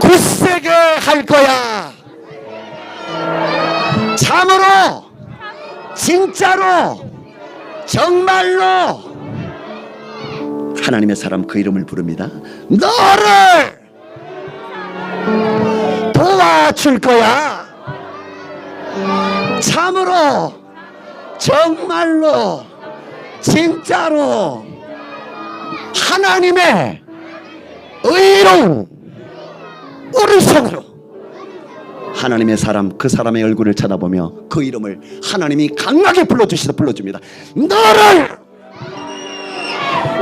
굳세게 할 거야. 참으로, 진짜로, 정말로. 하나님의 사람 그 이름을 부릅니다. 너를 도와줄 거야. 참으로, 정말로, 진짜로. 하나님의 의로운 오른손으로 하나님의 사람, 그 사람의 얼굴을 쳐다보며 그 이름을 하나님이 강하게 불러줍니다. 너를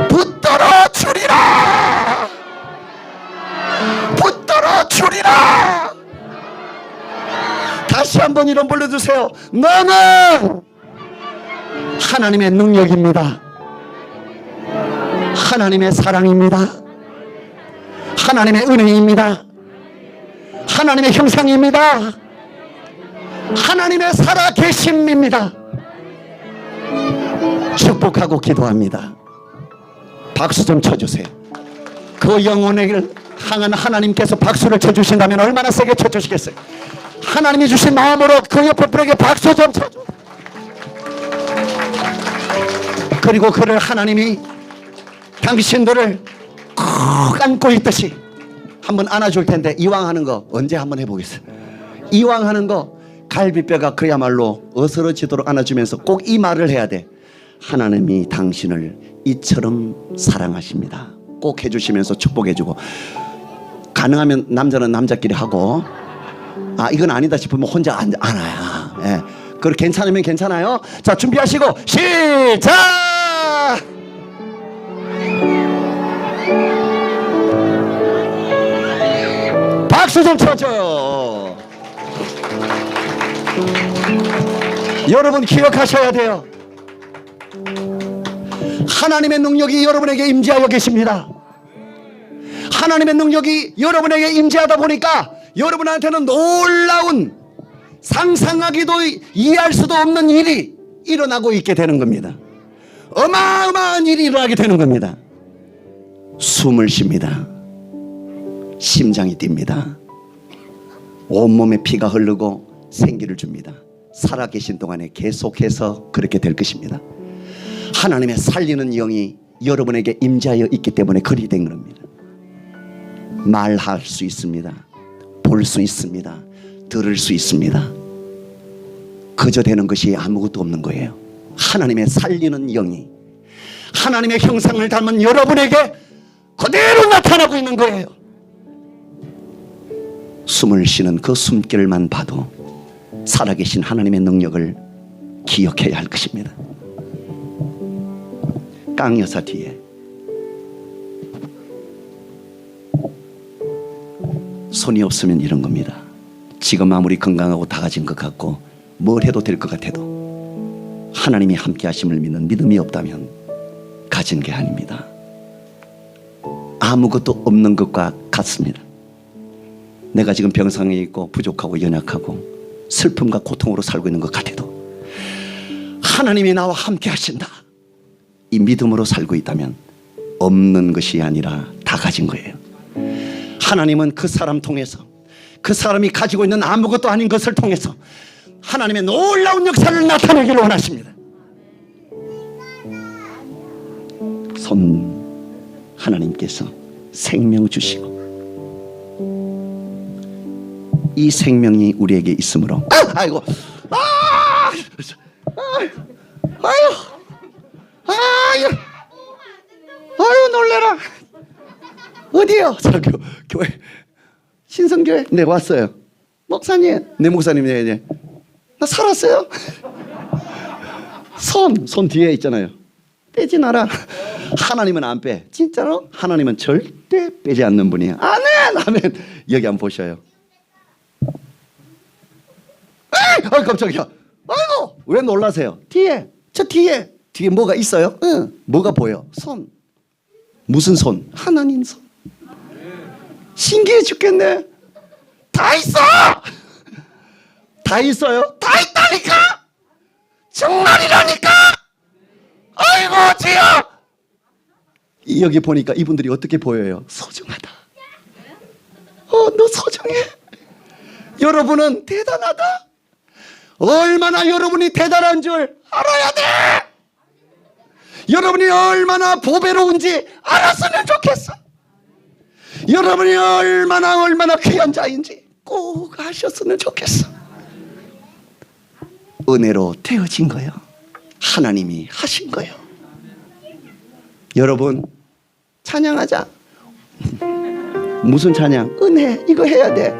붙들어 주리라. 붙들어 주리라. 다시 한번 이름 불러주세요. 너는 하나님의 능력입니다. 하나님의 사랑입니다. 하나님의 은혜입니다. 하나님의 형상입니다. 하나님의 살아계심입니다. 축복하고 기도합니다. 박수 좀 쳐주세요. 그 영혼을 향한 하나님께서 박수를 쳐주신다면 얼마나 세게 쳐주시겠어요. 하나님이 주신 마음으로 그 옆에 분에게 박수 좀 쳐줘. 그리고 그를 하나님이 당신들을 꼭 안고 있듯이 한번 안아줄 텐데, 이왕 하는 거 언제 한번 해보겠어요. 이왕 하는 거 갈비뼈가 그야말로 어스러지도록 안아주면서 꼭 이 말을 해야 돼. 하나님이 당신을 이처럼 사랑하십니다. 꼭 해주시면서 축복해주고, 가능하면 남자는 남자끼리 하고, 아 이건 아니다 싶으면 혼자 안아야. 예. 그걸 괜찮으면 괜찮아요. 자, 준비하시고 시작. 박수 좀 쳐줘요. 여러분 기억하셔야 돼요. 하나님의 능력이 여러분에게 임재하여 계십니다. 하나님의 능력이 여러분에게 임재하다 보니까 여러분한테는 놀라운, 상상하기도 이해할 수도 없는 일이 일어나고 있게 되는 겁니다. 어마어마한 일이 일어나게 되는 겁니다. 숨을 쉽니다. 심장이 뜁니다. 온몸에 피가 흐르고 생기를 줍니다. 살아계신 동안에 계속해서 그렇게 될 것입니다. 하나님의 살리는 영이 여러분에게 임재하여 있기 때문에 그리 된 겁니다. 말할 수 있습니다. 볼 수 있습니다. 들을 수 있습니다. 그저 되는 것이 아무것도 없는 거예요. 하나님의 살리는 영이 하나님의 형상을 닮은 여러분에게 그대로 나타나고 있는 거예요. 숨을 쉬는 그 숨결만 봐도 살아계신 하나님의 능력을 기억해야 할 것입니다. 깡 여사 뒤에 손이 없으면 이런 겁니다. 지금 아무리 건강하고 다 가진 것 같고 뭘 해도 될 것 같아도 하나님이 함께 하심을 믿는 믿음이 없다면 가진 게 아닙니다. 아무것도 없는 것과 같습니다. 내가 지금 병상에 있고 부족하고 연약하고 슬픔과 고통으로 살고 있는 것 같아도 하나님이 나와 함께 하신다, 이 믿음으로 살고 있다면 없는 것이 아니라 다 가진 거예요. 하나님은 그 사람 통해서, 그 사람이 가지고 있는 아무것도 아닌 것을 통해서 하나님의 놀라운 역사를 나타내기를 원하십니다. 손 하나님께서 생명 주시고 이 생명이 우리에게 있으므로 아이고 어디요? 저 교회 신성교회. 네, 왔어요. 목사님. 네, 목사님. 네. 나 살았어요. 손 뒤에 있잖아요. 빼지 마라. 하나님은 안 빼. 진짜로? 하나님은 절대 빼지 않는 분이에요. 아멘, 아멘. 여기 한번 보셔요. 아, 깜짝이야. 아이고, 왜 놀라세요? 저 뒤에 뭐가 있어요? 응. 뭐가 보여? 손. 무슨 손? 하나님 손. 신기해 죽겠네. 다 있어. 다 있어요? 다 있다니까. 정말이라니까. 아이고, 주여. 여기 보니까 이분들이 어떻게 보여요? 소중하다. 너 소중해. 여러분은 대단하다. 얼마나 여러분이 대단한 줄 알아야 돼. 여러분이 얼마나 보배로운지 알았으면 좋겠어. 여러분이 얼마나 귀한 자인지 꼭 아셨으면 좋겠어. 은혜로 되어진 거예요. 하나님이 하신 거예요. 여러분, 찬양하자. 무슨 찬양? 은혜. 이거 해야 돼.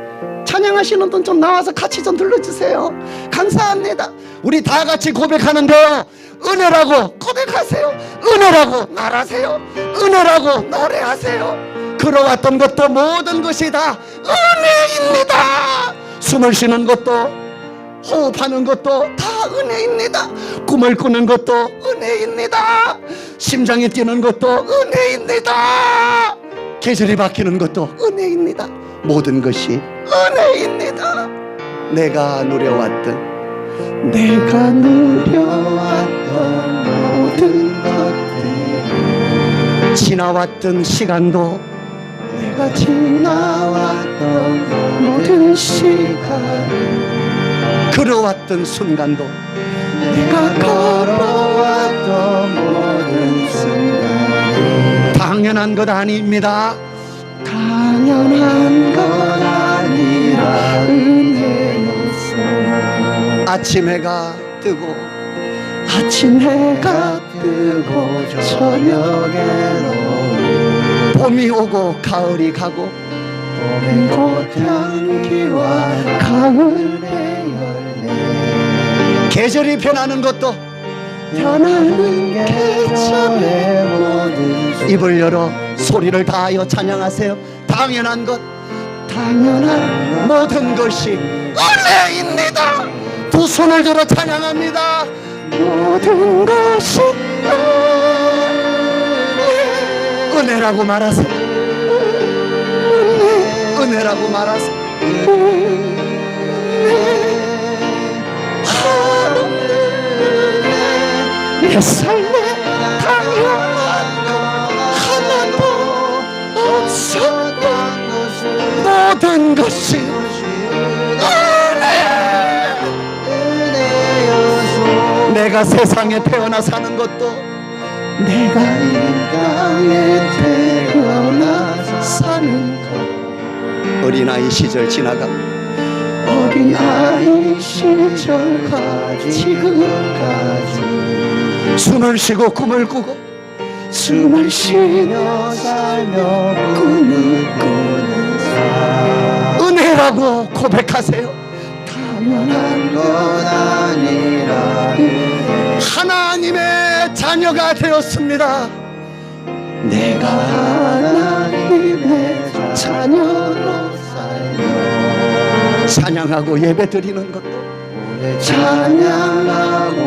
찬양하시는 분 좀 나와서 같이 좀 들려주세요. 감사합니다. 우리 다 같이 고백하는데요. 은혜라고 고백하세요. 은혜라고 말하세요. 은혜라고 노래하세요. 걸어왔던 것도 모든 것이 다 은혜입니다. 숨을 쉬는 것도, 호흡하는 것도 다 은혜입니다. 꿈을 꾸는 것도 은혜입니다. 심장이 뛰는 것도 은혜입니다. 계절이 바뀌는 것도 은혜입니다. 모든 것이 은혜입니다. 내가 누려왔던 모든 것들, 지나왔던 시간도, 내가 지나왔던 모든 시간, 걸어왔던 순간도, 내가 걸어왔던 모든 순간, 당연한 것 아닙니다. 당연한 것 아니라 은혜였어. 아침 해가 뜨고, 아침 해가 뜨고 저녁에로 봄이 오고 가을이 가고, 봄의 꽃향기와 가을의 열매, 계절이 변하는 것도, 변하는 계절의 모든 입을 열어 소리를 다하여 찬양하세요. 당연한 것, 당연한 모든 것이 은혜입니다. 두 손을 들어 찬양합니다. 모든 것이 은혜라고 말하세요. 은혜라고 말하세요. 내 삶에 당연한 것 하나도 없었던 모든 것이 은혜였소. 내가 세상에 태어나 사는 것도, 내가 이 땅에 태어나 사는 것, 어린아이 시절 지나가, 어린아이 시절까지 지금까지 숨을 쉬고 꿈을 꾸고, 숨을 쉬며 살며 꿈을 꾸는 삶, 은혜라고 고백하세요. 당연한 것 아니라 하나님의 자녀가 되었습니다. 내가 하나님의 자녀로 살며 찬양하고 예배 드리는 것도, 찬양하고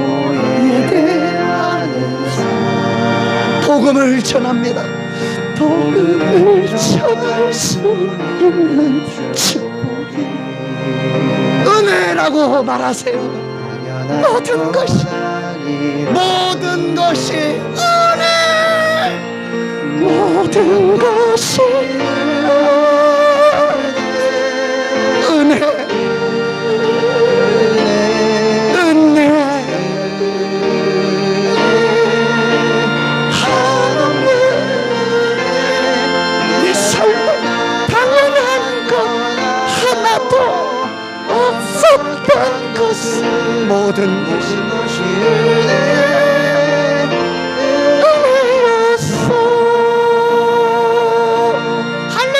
예배하는 삶, 복음을 전합니다. 복음을 전할 수 있는 축복이 은혜라고 말하세요. 모든 것이 은혜, 모든 것이 은혜. 모든 것이 은혜였어. 할렐루야.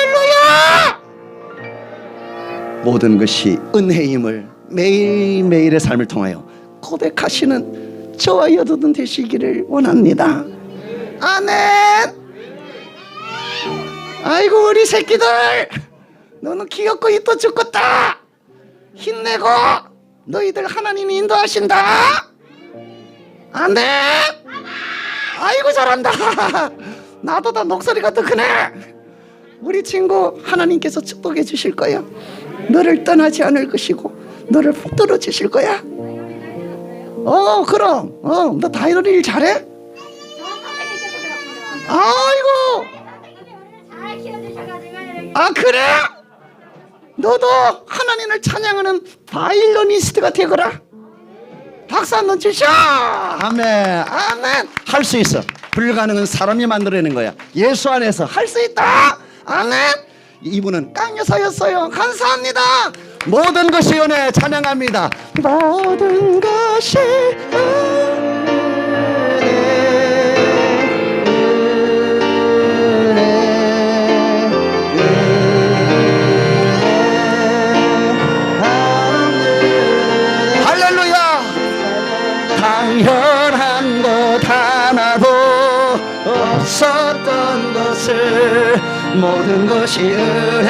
모든 것이 은혜임을 매일매일의 삶을 통하여 고백하시는 저와 여러분 되시기를 원합니다. 아멘. 아이고 우리 새끼들, 너는 귀엽고 이뻐 죽겠다. 힘내고 너희들 하나님이 인도하신다. 아멘. 아이고 잘한다. 나보다 목소리가 더 크네. 우리 친구 하나님께서 축복해 주실 거야. 너를 떠나지 않을 것이고 너를 붙들어 주실 거야. 그럼 너 다이어리 일 잘해? 저 선생님께서 그렇구나. 아이고 선생님이 우리를 잘 키워주셔가지고 이렇게. 아 그래? 너도 하나님을 찬양하는 바이올리니스트가 되거라. 박수 한번 주셔. 아멘. 아멘. 할 수 있어. 불가능은 사람이 만들어내는 거야. 예수 안에서 할 수 있다. 아멘. 이분은 깡여사였어요. 감사합니다. 모든 것이 은혜 찬양합니다. 모든 것이 할렐루야. 당연한 것 하나도 없었던 것을 모든 것이 은혜였소.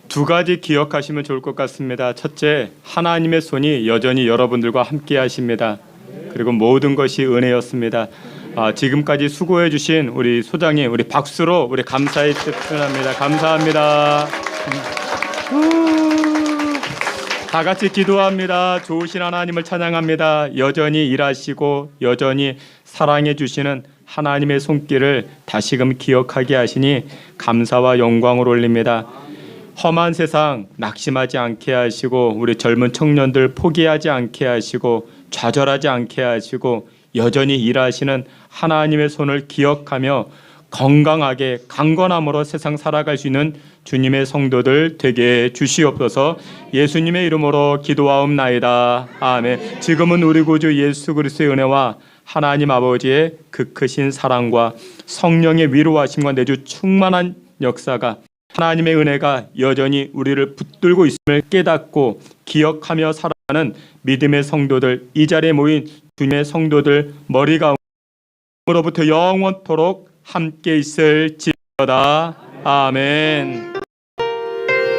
두 가지 기억하시면 좋을 것 같습니다. 첫째, 하나님의 손이 여전히 여러분들과 함께 하십니다. 그리고 모든 것이 은혜였습니다. 지금까지 수고해 주신 우리 소장님, 우리 박수로 우리 감사의 뜻 표현합니다. 감사합니다. 다 같이 기도합니다. 좋으신 하나님을 찬양합니다. 여전히 일하시고 여전히 사랑해 주시는 하나님의 손길을 다시금 기억하게 하시니 감사와 영광을 올립니다. 험한 세상 낙심하지 않게 하시고 우리 젊은 청년들 포기하지 않게 하시고 좌절하지 않게 하시고 여전히 일하시는 하나님의 손을 기억하며 건강하게 강건함으로 세상 살아갈 수 있는 주님의 성도들 되게 주시옵소서. 예수님의 이름으로 기도하옵나이다. 아멘. 지금은 우리 구주 예수 그리스도의 은혜와 하나님 아버지의 그 크신 사랑과 성령의 위로하심과 내주 충만한 역사가 하나님의 은혜가 여전히 우리를 붙들고 있음을 깨닫고 기억하며 살아가는 믿음의 성도들, 이 자리에 모인 주님의 성도들 머리 가운데로부터 영원토록 함께 있을지어다. 아멘.